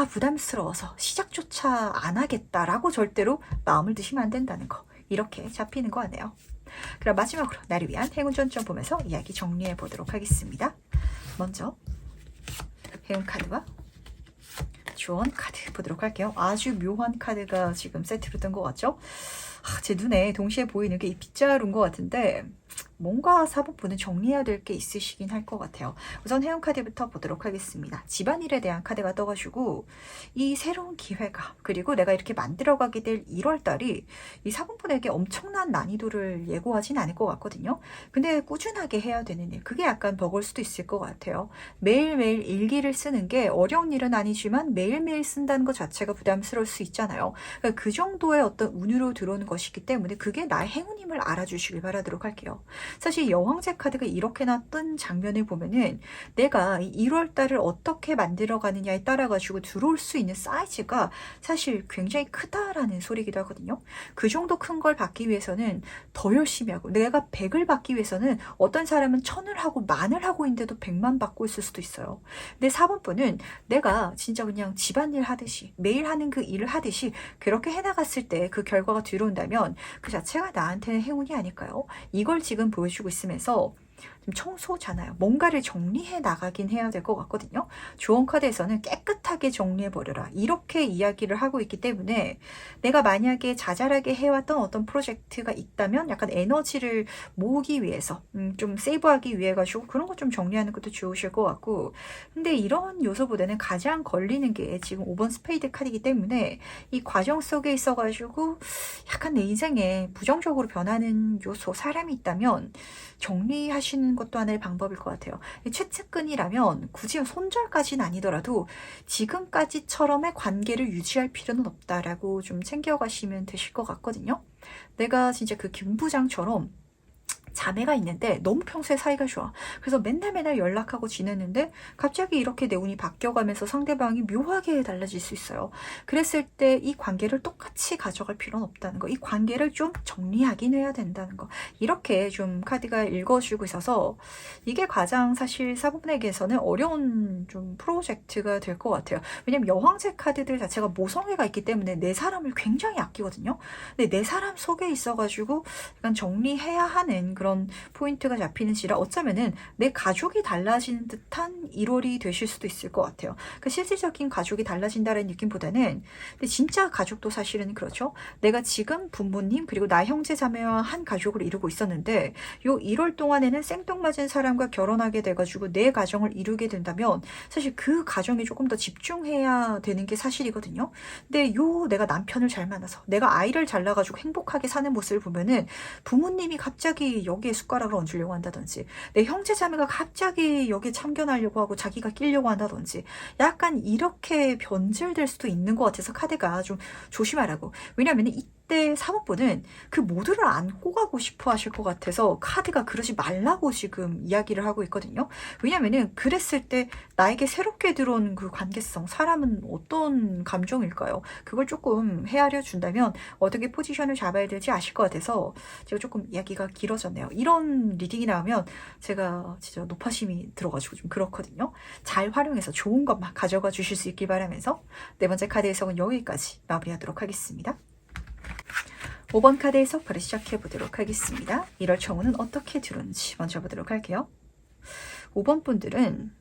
부담스러워서 시작조차 안 하겠다라고 절대로 마음을 드시면 안 된다는 거, 이렇게 잡히는 거 같네요. 그럼 마지막으로 나를 위한 행운 전점 보면서 이야기 정리해 보도록 하겠습니다. 먼저 행운 카드와 조언 카드 보도록 할게요. 아주 묘한 카드가 지금 세트로 뜬 것 같죠? 제 눈에 동시에 보이는 게 이 빗자루인 것 같은데 뭔가 4번분은 정리해야 될 게 있으시긴 할 것 같아요. 우선 행운 카드부터 보도록 하겠습니다. 집안일에 대한 카드가 떠가지고 이 새로운 기회가, 그리고 내가 이렇게 만들어가게 될 1월달이 이 4번분에게 엄청난 난이도를 예고하진 않을 것 같거든요. 근데 꾸준하게 해야 되는 일, 그게 약간 버거울 수도 있을 것 같아요. 매일매일 일기를 쓰는 게 어려운 일은 아니지만 매일매일 쓴다는 것 자체가 부담스러울 수 있잖아요. 그러니까 그 정도의 어떤 운으로 들어오는 것이기 때문에 그게 나의 행운임을 알아주시길 바라도록 할게요. 사실 여왕제 카드가 이렇게나 뜬 장면을 보면은 내가 1월달을 어떻게 만들어 가느냐에 따라 가지고 들어올 수 있는 사이즈가 사실 굉장히 크다라는 소리기도 하거든요. 그 정도 큰 걸 받기 위해서는 더 열심히 하고, 내가 100을 받기 위해서는 어떤 사람은 1000을 하고 10,000을 하고 있는데도 100만 받고 있을 수도 있어요. 근데 4번분은 내가 진짜 그냥 집안일 하듯이 매일 하는 그 일을 하듯이 그렇게 해나갔을 때 그 결과가 들어온다면 그 자체가 나한테는 행운이 아닐까요? 이걸 지금 보여주고 있으면서 좀 청소잖아요. 뭔가를 정리해 나가긴 해야 될 것 같거든요. 조언 카드에서는 깨끗하게 정리해버려라, 이렇게 이야기를 하고 있기 때문에 내가 만약에 자잘하게 해왔던 어떤 프로젝트가 있다면 약간 에너지를 모으기 위해서 좀 세이브하기 위해 가지고 그런 거 좀 정리하는 것도 좋으실 것 같고. 근데 이런 요소보다는 가장 걸리는 게 지금 5번 스페이드 카드이기 때문에 이 과정 속에 있어 가지고 약간 내 인생에 부정적으로 변하는 요소, 사람이 있다면 정리하시는 것도 하나의 방법일 것 같아요. 최측근이라면 굳이 손절까지는 아니더라도 지금까지처럼의 관계를 유지할 필요는 없다라고 좀 챙겨가시면 되실 것 같거든요. 내가 진짜 그 김 부장처럼 자매가 있는데 너무 평소에 사이가 좋아. 그래서 맨날 연락하고 지냈는데 갑자기 이렇게 내 운이 바뀌어가면서 상대방이 묘하게 달라질 수 있어요. 그랬을 때 이 관계를 똑같이 가져갈 필요는 없다는 거. 이 관계를 좀 정리하긴 해야 된다는 거. 이렇게 좀 카드가 읽어주고 있어서 이게 가장 사실 사부분에게서는 어려운 좀 프로젝트가 될 것 같아요. 왜냐면 여왕제 카드들 자체가 모성애가 있기 때문에 내 사람을 굉장히 아끼거든요. 근데 내 사람 속에 있어가지고 약간 정리해야 하는 그런 포인트가 잡히는지라 어쩌면은 내 가족이 달라지는 듯한 1월이 되실 수도 있을 것 같아요. 그 실질적인 가족이 달라진다는 느낌보다는 근데 진짜 가족도 사실은 그렇죠. 내가 지금 부모님 그리고 나 형제 자매와 한 가족을 이루고 있었는데 요 1월 동안에는 생뚱맞은 사람과 결혼하게 돼가지고 내 가정을 이루게 된다면 사실 그 가정에 조금 더 집중해야 되는 게 사실이거든요. 근데 요 내가 남편을 잘 만나서 내가 아이를 잘 낳아가지고 행복하게 사는 모습을 보면은 부모님이 갑자기 여기에 숟가락을 얹으려고 한다든지 내 형제 자매가 갑자기 여기에 참견하려고 하고 자기가 끼려고 한다든지 약간 이렇게 변질될 수도 있는 것 같아서 카드가 좀 조심하라고. 왜냐하면 이때 사모분은 그 모두를 안고 가고 싶어 하실 것 같아서 카드가 그러지 말라고 지금 이야기를 하고 있거든요. 왜냐하면 그랬을 때 나에게 새롭게 들어온 그 관계성, 사람은 어떤 감정일까요? 그걸 조금 헤아려 준다면 어떻게 포지션을 잡아야 될지 아실 것 같아서 제가 조금 이야기가 길어졌네요. 이런 리딩이 나오면 제가 진짜 노파심이 들어가지고 좀 그렇거든요. 잘 활용해서 좋은 것만 가져가 주실 수 있길 바라면서 네 번째 카드 해석은 여기까지 마무리하도록 하겠습니다. 5번 카드 해석 바로 시작해 보도록 하겠습니다. 1월 청운은 어떻게 들어오는지 먼저 보도록 할게요. 5번 분들은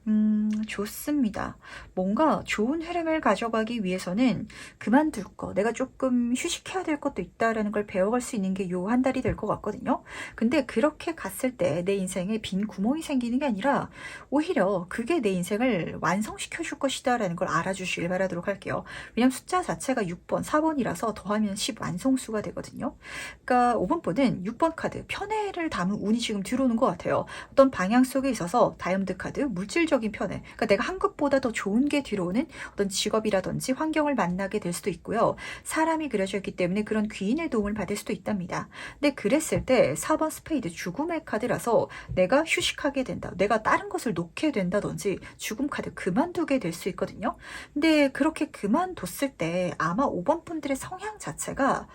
좋습니다. 뭔가 좋은 흐름을 가져가기 위해서는 그만둘 거, 내가 조금 휴식해야 될 것도 있다라는 걸 배워갈 수 있는 게 요 한 달이 될 것 같거든요. 근데 그렇게 갔을 때 내 인생에 빈 구멍이 생기는 게 아니라 오히려 그게 내 인생을 완성시켜 줄 것이다 라는 걸 알아주시길 바라도록 할게요. 왜냐면 숫자 자체가 6번, 4번이라서 더하면 10 완성수가 되거든요. 그러니까 5번 분은 6번 카드 편애를 담은 운이 지금 들어오는 것 같아요. 어떤 방향 속에 있어서 다이아몬드 카드 물질적인 편애, 그러니까 내가 한 것보다 더 좋은 게 들어오는 어떤 직업이라든지 환경을 만나게 될 수도 있고요. 사람이 그려져 있기 때문에 그런 귀인의 도움을 받을 수도 있답니다. 근데 그랬을 때 4번 스페이드 죽음의 카드라서 내가 휴식하게 된다, 내가 다른 것을 놓게 된다든지 죽음 카드 그만두게 될 수 있거든요. 근데 그렇게 그만뒀을 때 아마 5번 분들의 성향 자체가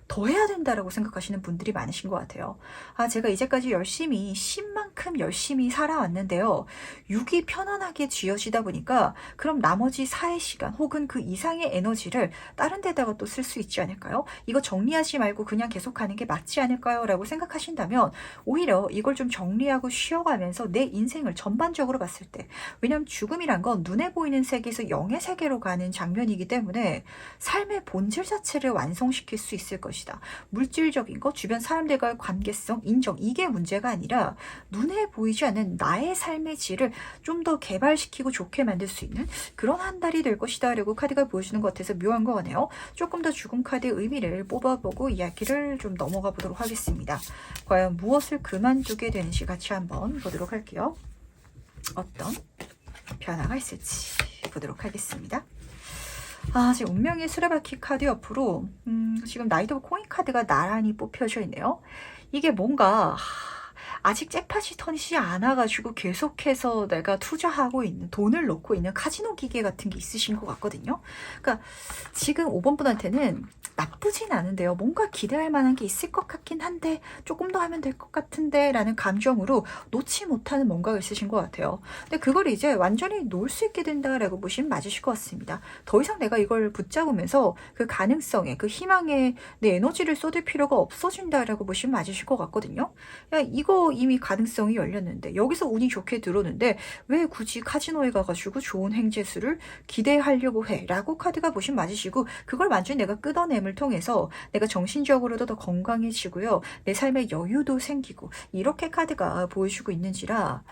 더 해야 된다라고 생각하시는 분들이 많으신 것 같아요. 아, 제가 이제까지 열심히 10만큼 열심히 살아왔는데요. 6이 편안하게 쥐어지다 보니까 그럼 나머지 4의 시간 혹은 그 이상의 에너지를 다른 데다가 또 쓸 수 있지 않을까요? 이거 정리하지 말고 그냥 계속 가는 게 맞지 않을까요? 라고 생각하신다면 오히려 이걸 좀 정리하고 쉬어가면서 내 인생을 전반적으로 봤을 때, 왜냐하면 죽음이란 건 눈에 보이는 세계에서 영의 세계로 가는 장면이기 때문에 삶의 본질 자체를 완성시킬 수 있을 것이다. 물질적인 것, 주변 사람들과의 관계성, 인정, 이게 문제가 아니라 눈에 보이지 않는 나의 삶의 질을 좀 더 개발시키고 좋게 만들 수 있는 그런 한 달이 될 것이다 라고 카드가 보여주는 것 같아서 묘한 거 같네요. 조금 더 죽음 카드의 의미를 뽑아보고 이야기를 좀 넘어가 보도록 하겠습니다. 과연 무엇을 그만두게 되는지 같이 한번 보도록 할게요. 어떤 변화가 있을지 보도록 하겠습니다. 아, 지금 운명의 수레바퀴 카드 옆으로 지금 나이트 오브 코인 카드가 나란히 뽑혀져 있네요. 이게 뭔가 아직 잭팟이 터지지 않아가지고 계속해서 내가 투자하고 있는, 돈을 넣고 있는 카지노 기계 같은 게 있으신 것 같거든요. 그러니까 지금 5번 분한테는 나쁘진 않은데요. 뭔가 기대할 만한 게 있을 것 같긴 한데 조금 더 하면 될 것 같은데 라는 감정으로 놓지 못하는 뭔가가 있으신 것 같아요. 근데 그걸 이제 완전히 놓을 수 있게 된다라고 보시면 맞으실 것 같습니다. 더 이상 내가 이걸 붙잡으면서 그 가능성에, 그 희망에 내 에너지를 쏟을 필요가 없어진다라고 보시면 맞으실 것 같거든요. 야, 이거 이미 가능성이 열렸는데 여기서 운이 좋게 들어오는데 왜 굳이 카지노에 가가지고 좋은 행재수를 기대하려고 해 라고 카드가 보시면 맞으시고, 그걸 완전히 내가 끄어냄을 통해서 내가 정신적으로도 더 건강해지고요, 내 삶의 여유도 생기고 이렇게 카드가 보여주고 있는지라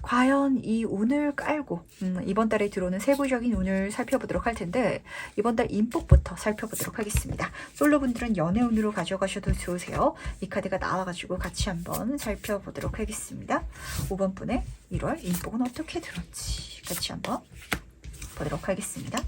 과연 이 운을 깔고 이번 달에 들어오는 세부적인 운을 살펴보도록 할 텐데 이번 달 인복부터 살펴보도록 하겠습니다. 솔로분들은 연애운으로 가져가셔도 좋으세요. 이 카드가 나와가지고 같이 한번 살펴보도록 살펴보도록 하겠습니다. 5번 분의 1월 인복은 어떻게 들어온지 같이 한번 보도록 하겠습니다.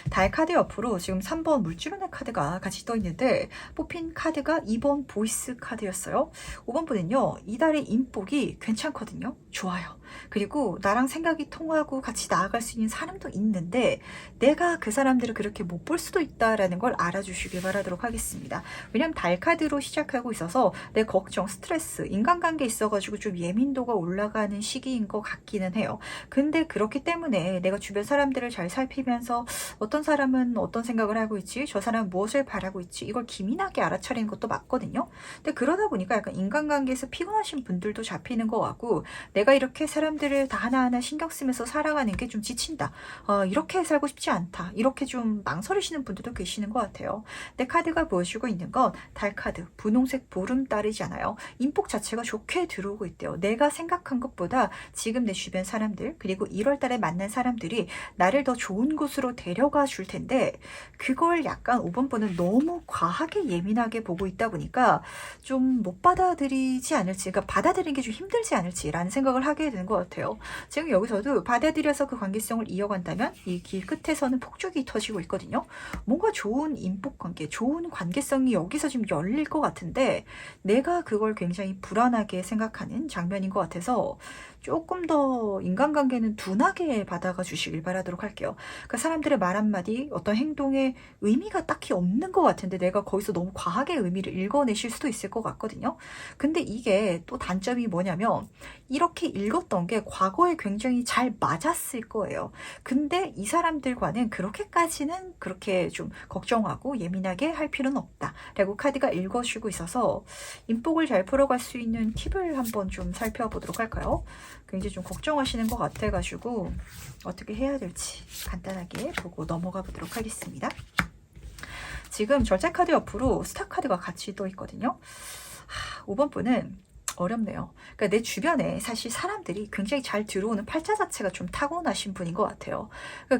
달 카드 옆으로 지금 3번 물주변의 카드가 같이 떠 있는데 뽑힌 카드가 2번 보이스 카드였어요. 5번 분은요, 이 달의 인복이 괜찮거든요. 좋아요. 그리고 나랑 생각이 통하고 같이 나아갈 수 있는 사람도 있는데 내가 그 사람들을 그렇게 못 볼 수도 있다라는 걸 알아주시길 바라도록 하겠습니다. 왜냐면 달 카드로 시작하고 있어서 내 걱정, 스트레스, 인간관계에 있어가지고 좀 예민도가 올라가는 시기인 것 같기는 해요. 근데 그렇기 때문에 내가 주변 사람들을 잘 살피면서 어떤 사람은 어떤 생각을 하고 있지, 저 사람은 무엇을 바라고 있지, 이걸 기민하게 알아차리는 것도 맞거든요. 근데 그러다 보니까 약간 인간관계에서 피곤하신 분들도 잡히는 것 같고, 내가 이렇게 사람들을 다 하나하나 신경 쓰면서 살아가는 게 좀 지친다, 이렇게 살고 싶지 않다, 이렇게 좀 망설이시는 분들도 계시는 것 같아요. 내 카드가 보여주고 있는 건 달카드, 분홍색 보름달이잖아요. 인복 자체가 좋게 들어오고 있대요. 내가 생각한 것보다 지금 내 주변 사람들, 그리고 1월 달에 만난 사람들이 나를 더 좋은 곳으로 데려가 줄 텐데, 그걸 약간 5번 번은 너무 과하게 예민하게 보고 있다 보니까 좀 못 받아들이지 않을지, 그러니까 받아들이는 게 좀 힘들지 않을지라는 생각을 하게 되는 것 같아요. 지금 여기서도 받아들여서 그 관계성을 이어간다면 이 길 끝에서는 폭죽이 터지고 있거든요. 뭔가 좋은 인복 관계, 좋은 관계성이 여기서 지금 열릴 것 같은데 내가 그걸 굉장히 불안하게 생각하는 장면인 것 같아서 조금 더 인간관계는 둔하게 받아가 주시길 바라도록 할게요. 그러니까 사람들의 말 한마디, 어떤 행동에 의미가 딱히 없는 것 같은데 내가 거기서 너무 과하게 의미를 읽어내실 수도 있을 것 같거든요. 근데 이게 또 단점이 뭐냐면 이렇게 읽었던 게 과거에 굉장히 잘 맞았을 거예요. 근데 이 사람들과는 그렇게까지는 그렇게 좀 걱정하고 예민하게 할 필요는 없다 라고 카드가 읽어주고 있어서 인복을 잘 풀어갈 수 있는 팁을 한번 좀 살펴보도록 할까요? 굉장히 좀 걱정하시는 것 같아가지고 어떻게 해야 될지 간단하게 보고 넘어가 보도록 하겠습니다. 지금 절제 카드 옆으로 스타 카드가 같이 떠 있거든요. 5번 분은 어렵네요. 그러니까 내 주변에 사실 사람들이 굉장히 잘 들어오는 팔자 자체가 좀 타고나신 분인 것 같아요.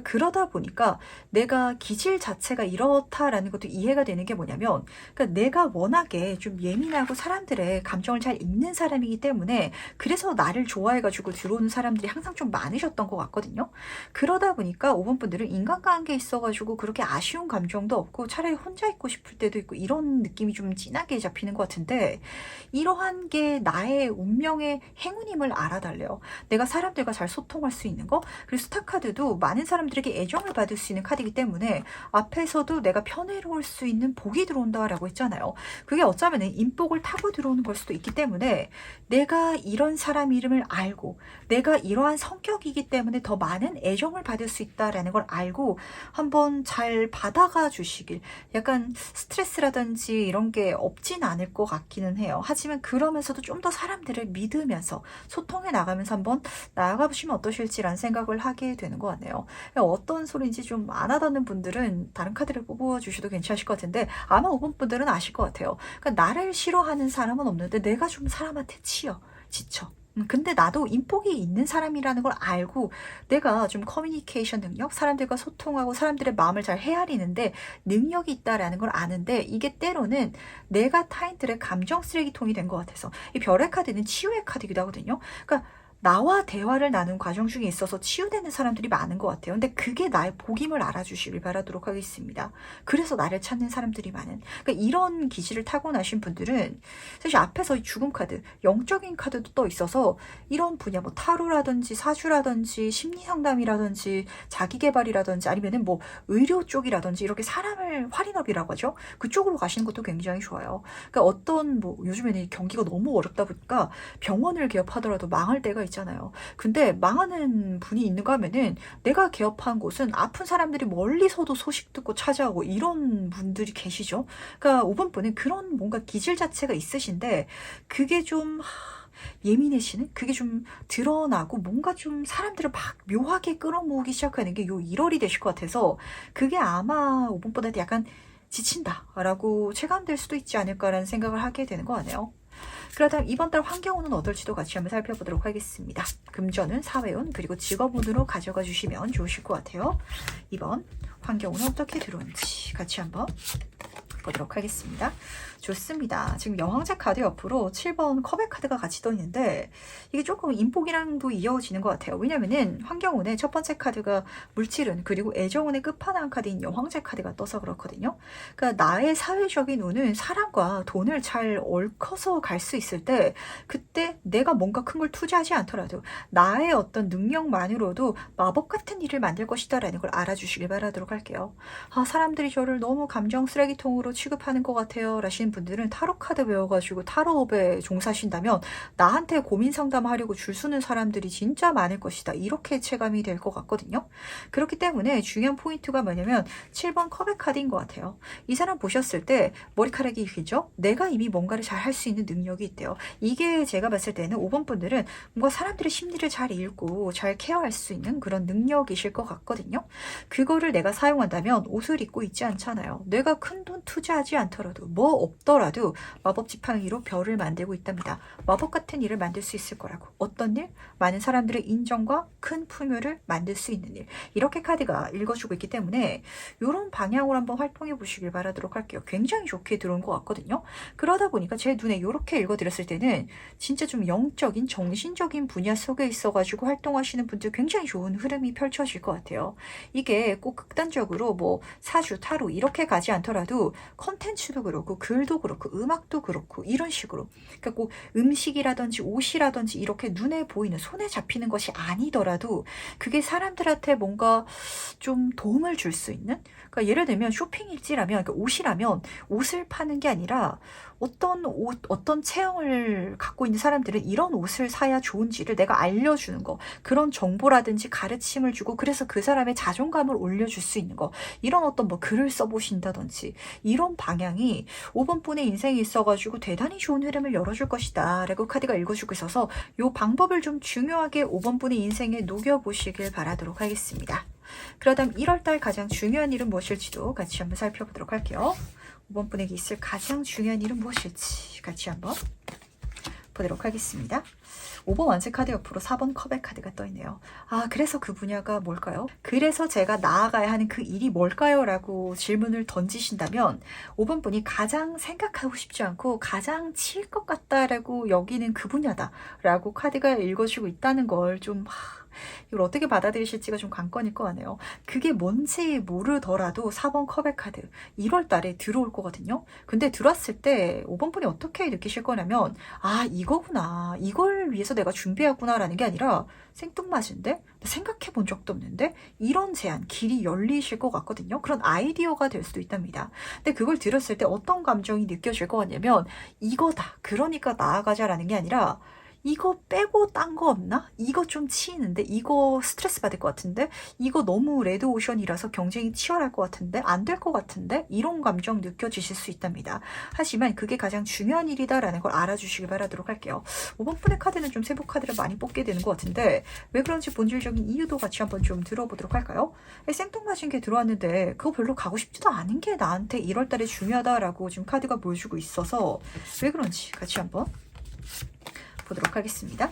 그러다 보니까 내가 기질 자체가 이렇다라는 것도 이해가 되는 게 뭐냐면, 그러니까 내가 워낙에 좀 예민하고 사람들의 감정을 잘 읽는 사람이기 때문에 그래서 나를 좋아해가지고 들어오는 사람들이 항상 좀 많으셨던 것 같거든요. 그러다 보니까 5번 분들은 인간관계에 있어가지고 그렇게 아쉬운 감정도 없고 차라리 혼자 있고 싶을 때도 있고 이런 느낌이 좀 진하게 잡히는 것 같은데, 이러한 게 나의 운명의 행운임을 알아달래요. 내가 사람들과 잘 소통할 수 있는 거. 그리고 스타카드도 많은 사람들에게 애정을 받을 수 있는 카드이기 때문에 앞에서도 내가 편애로울 수 있는 복이 들어온다라고 했잖아요. 그게 어쩌면 인복을 타고 들어오는 걸 수도 있기 때문에 내가 이런 사람 이름을 알고 내가 이러한 성격이기 때문에 더 많은 애정을 받을 수 있다라는 걸 알고 한번 잘 받아가 주시길. 약간 스트레스라든지 이런 게 없진 않을 것 같기는 해요. 하지만 그러면서도 좀 더 사람들을 믿으면서 소통해 나가면서 한번 나아가 보시면 어떠실지라는 생각을 하게 되는 것 같네요. 어떤 소리인지 좀 안 와닿는 분들은 다른 카드를 뽑아주셔도 괜찮으실 것 같은데 아마 5번 분들은 아실 것 같아요. 그러니까 나를 싫어하는 사람은 없는데 내가 좀 사람한테 지쳐. 근데 나도 인복이 있는 사람이라는 걸 알고 내가 좀 커뮤니케이션 능력, 사람들과 소통하고 사람들의 마음을 잘 헤아리는데 능력이 있다라는 걸 아는데 이게 때로는 내가 타인들의 감정 쓰레기통이 된 것 같아서, 이 별의 카드는 치유의 카드이기도 하거든요. 그러니까 나와 대화를 나눈 과정 중에 있어서 치유되는 사람들이 많은 것 같아요. 근데 그게 나의 복임을 알아주시길 바라도록 하겠습니다. 그래서 나를 찾는 사람들이 많은. 그러니까 이런 기질을 타고나신 분들은 사실 앞에서 이 죽음 카드, 영적인 카드도 떠 있어서 이런 분야, 뭐 타로라든지 사주라든지 심리상담이라든지 자기개발이라든지 아니면은 뭐 의료 쪽이라든지 이렇게 사람을 활인업이라고 하죠. 그쪽으로 가시는 것도 굉장히 좋아요. 그러니까 어떤 뭐 요즘에는 경기가 너무 어렵다 보니까 병원을 개업하더라도 망할 때가 있잖아요. 근데 망하는 분이 있는가 하면은 내가 개업한 곳은 아픈 사람들이 멀리서도 소식 듣고 찾아오고 이런 분들이 계시죠. 그러니까 5번 분은 그런 뭔가 기질 자체가 있으신데 그게 좀 예민해지는, 그게 좀 드러나고 뭔가 좀 사람들을 막 묘하게 끌어모으기 시작하는 게 요 1월이 되실 것 같아서 그게 아마 5번보다 약간 지친다라고 체감될 수도 있지 않을까라는 생각을 하게 되는 것 같네요. 그렇다면 이번 달 환경운은 어떨지도 같이 한번 살펴보도록 하겠습니다. 금전운, 사회운, 그리고 직업운으로 가져가 주시면 좋으실 것 같아요. 이번 환경운은 어떻게 들어오는지 같이 한번 보도록 하겠습니다. 좋습니다. 지금 여왕제 카드 옆으로 7번 컵의 카드가 같이 떠 있는데 이게 조금 인복이랑도 이어지는 것 같아요. 왜냐면은 환경운의 첫 번째 카드가 물질운 그리고 애정운의 끝판왕 카드인 여왕제 카드가 떠서 그렇거든요. 그러니까 나의 사회적인 운은 사람과 돈을 잘 얽혀서 갈 수 있을 때 그때 내가 뭔가 큰 걸 투자하지 않더라도 나의 어떤 능력만으로도 마법 같은 일을 만들 것이다 라는 걸 알아주시길 바라도록 할게요. 아, 사람들이 저를 너무 감정 쓰레기통으로 취급하는 것 같아요 라시는 분들은 타로 카드 배워가지고 타로업에 종사하신다면 나한테 고민 상담하려고 줄 서는 사람들이 진짜 많을 것이다 이렇게 체감이 될 것 같거든요. 그렇기 때문에 중요한 포인트가 뭐냐면 7번 컵의 카드인 것 같아요. 이 사람 보셨을 때 머리카락이 길죠? 내가 이미 뭔가를 잘 할 수 있는 능력이 있대요. 이게 제가 봤을 때는 5번 분들은 뭔가 사람들의 심리를 잘 읽고 잘 케어할 수 있는 그런 능력이실 것 같거든요. 그거를 내가 사용한다면 옷을 입고 있지 않잖아요. 내가 큰 돈 투자하지 않더라도 뭐 없더라도 마법 지팡이로 별을 만들고 있답니다. 마법 같은 일을 만들 수 있을 거라고. 어떤 일? 많은 사람들의 인정과 큰 풍요를 만들 수 있는 일. 이렇게 카드가 읽어주고 있기 때문에 이런 방향으로 한번 활동해 보시길 바라도록 할게요. 굉장히 좋게 들어온 것 같거든요. 그러다 보니까 제 눈에 이렇게 읽어드렸을 때는 진짜 좀 영적인 정신적인 분야 속에 있어가지고 활동하시는 분들 굉장히 좋은 흐름이 펼쳐질 것 같아요. 이게 꼭 극단적으로 뭐 사주, 타로 이렇게 가지 않더라도 컨텐츠도 그렇고 글도 그렇고 음악도 그렇고 이런 식으로 그러니까 꼭 음식이라든지 옷이라든지 이렇게 눈에 보이는 손에 잡히는 것이 아니더라도 그게 사람들한테 뭔가 좀 도움을 줄 수 있는 그러니까 예를 들면 쇼핑 일지라면 그러니까 옷이라면 옷을 파는 게 아니라 어떤 옷, 어떤 체형을 갖고 있는 사람들은 이런 옷을 사야 좋은지를 내가 알려주는 거 그런 정보라든지 가르침을 주고 그래서 그 사람의 자존감을 올려줄 수 있는 거 이런 어떤 뭐 글을 써보신다든지 이런 방향이 5번 분의 인생에 있어가지고 대단히 좋은 흐름을 열어줄 것이다 라고 카드가 읽어주고 있어서 이 방법을 좀 중요하게 5번 분의 인생에 녹여보시길 바라도록 하겠습니다. 그러다면 1월달 가장 중요한 일은 무엇일지도 같이 한번 살펴보도록 할게요. 5번 분에게 있을 가장 중요한 일은 무엇일지 같이 한번 보도록 하겠습니다. 5번 완세 카드 옆으로 4번 컵의 카드가 떠있네요. 아, 그래서 그 분야가 뭘까요? 그래서 제가 나아가야 하는 그 일이 뭘까요? 라고 질문을 던지신다면 5번 분이 가장 생각하고 싶지 않고 가장 치일 것 같다라고 여기는 그 분야다 라고 카드가 읽어주고 있다는 걸좀 이걸 어떻게 받아들이실지가 좀 관건일 것 같네요. 그게 뭔지 모르더라도 4번 컵의 카드 1월 달에 들어올 거거든요. 근데 들어왔을 때 5번 분이 어떻게 느끼실 거냐면 아 이거구나. 이걸 위해서 내가 준비했구나 라는 게 아니라 생뚱맞은데? 생각해 본 적도 없는데? 이런 제안, 길이 열리실 것 같거든요. 그런 아이디어가 될 수도 있답니다. 근데 그걸 들었을 때 어떤 감정이 느껴질 것 같냐면 이거다. 그러니까 나아가자라는 게 아니라 이거 빼고 딴 거 없나? 이거 좀 치이는데? 이거 스트레스 받을 것 같은데? 이거 너무 레드오션이라서 경쟁이 치열할 것 같은데? 안 될 것 같은데? 이런 감정 느껴지실 수 있답니다. 하지만 그게 가장 중요한 일이다라는 걸 알아주시길 바라도록 할게요. 5번 분의 카드는 좀 세부 카드를 많이 뽑게 되는 것 같은데 왜 그런지 본질적인 이유도 같이 한번 좀 들어보도록 할까요? 생뚱맞은 게 들어왔는데 그거 별로 가고 싶지도 않은 게 나한테 1월달에 중요하다라고 지금 카드가 보여주고 있어서 왜 그런지 같이 한번 보도록 하겠습니다.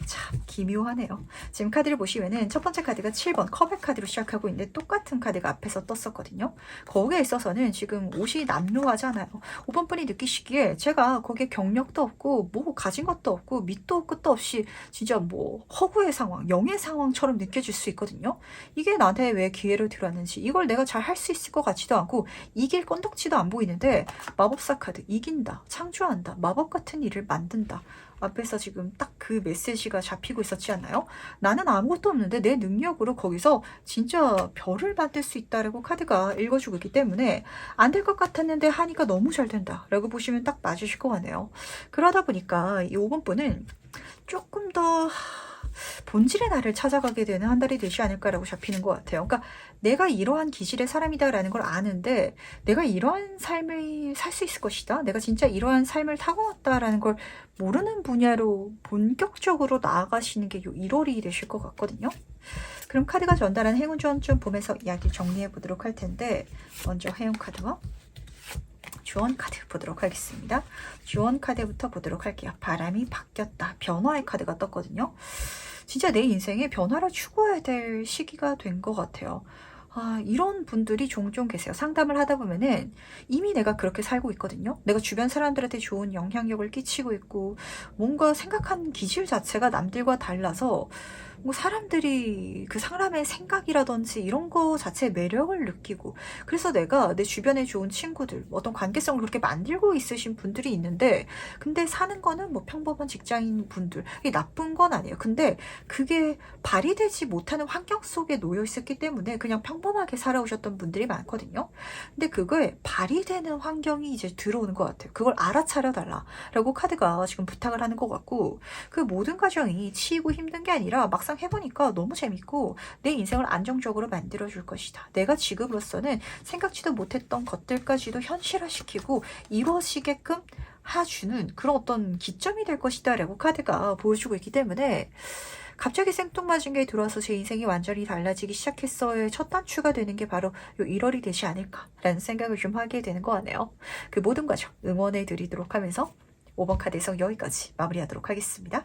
참 기묘하네요. 지금 카드를 보시면은 첫 번째 카드가 7번 컵의 카드로 시작하고 있는데 똑같은 카드가 앞에서 떴었거든요. 거기에 있어서는 지금 옷이 남루하잖아요. 5번 분이 느끼시기에 제가 거기에 경력도 없고 뭐 가진 것도 없고 밑도 끝도 없이 진짜 뭐 허구의 상황, 영의 상황처럼 느껴질 수 있거든요. 이게 나한테 왜 기회를 들어왔는지 이걸 내가 잘 할 수 있을 것 같지도 않고 이길 건덕지도 안 보이는데 마법사 카드 이긴다, 창조한다, 마법 같은 일을 만든다. 앞에서 지금 딱 그 메시지가 잡히고 있었지 않나요? 나는 아무것도 없는데 내 능력으로 거기서 진짜 별을 만들 수 있다라고 카드가 읽어주고 있기 때문에 안 될 것 같았는데 하니까 너무 잘 된다 라고 보시면 딱 맞으실 것 같네요. 그러다 보니까 이 5번 분은 조금 더 본질의 나를 찾아가게 되는 한 달이 되지 않을까라고 잡히는 것 같아요. 그러니까 내가 이러한 기질의 사람이다라는 걸 아는데 내가 이러한 삶을 살 수 있을 것이다. 내가 진짜 이러한 삶을 타고났다라는 걸 모르는 분야로 본격적으로 나아가시는 게 1월이 되실 것 같거든요. 그럼 카드가 전달한 행운 조언 좀 보면서 이야기 정리해 보도록 할 텐데 먼저 행운 카드와 주원 카드 보도록 하겠습니다. 주원 카드부터 보도록 할게요. 바람이 바뀌었다. 변화의 카드가 떴거든요. 진짜 내 인생에 변화를 추구해야 될 시기가 된 것 같아요. 이런 분들이 종종 계세요. 상담을 하다 보면은 이미 내가 그렇게 살고 있거든요. 내가 주변 사람들한테 좋은 영향력을 끼치고 있고 뭔가 생각하는 기질 자체가 남들과 달라서 뭐 사람들이 그 사람의 생각이라든지 이런 거 자체에 매력을 느끼고 그래서 내가 내 주변에 좋은 친구들 어떤 관계성을 그렇게 만들고 있으신 분들이 있는데 근데 사는 거는 뭐 평범한 직장인 분들 이게 나쁜 건 아니에요. 근데 그게 발휘되지 못하는 환경 속에 놓여 있었기 때문에 그냥 평범하게 살아오셨던 분들이 많거든요. 근데 그거에 발휘되는 환경이 이제 들어오는 것 같아요. 그걸 알아차려 달라라고 카드가 지금 부탁을 하는 것 같고 그 모든 과정이 치이고 힘든 게 아니라 막상 해보니까 너무 재밌고 내 인생을 안정적으로 만들어줄 것이다. 내가 지금으로서는 생각지도 못했던 것들까지도 현실화시키고 이루어지게끔 해주는 그런 어떤 기점이 될 것이다 라고 카드가 보여주고 있기 때문에 갑자기 생뚱맞은 게 들어와서 제 인생이 완전히 달라지기 시작했어의 첫 단추가 되는 게 바로 요 1월이 되지 않을까라는 생각을 좀 하게 되는 것 같네요. 그 모든 과정 응원해 드리도록 하면서 5번 카드 해석 여기까지 마무리하도록 하겠습니다.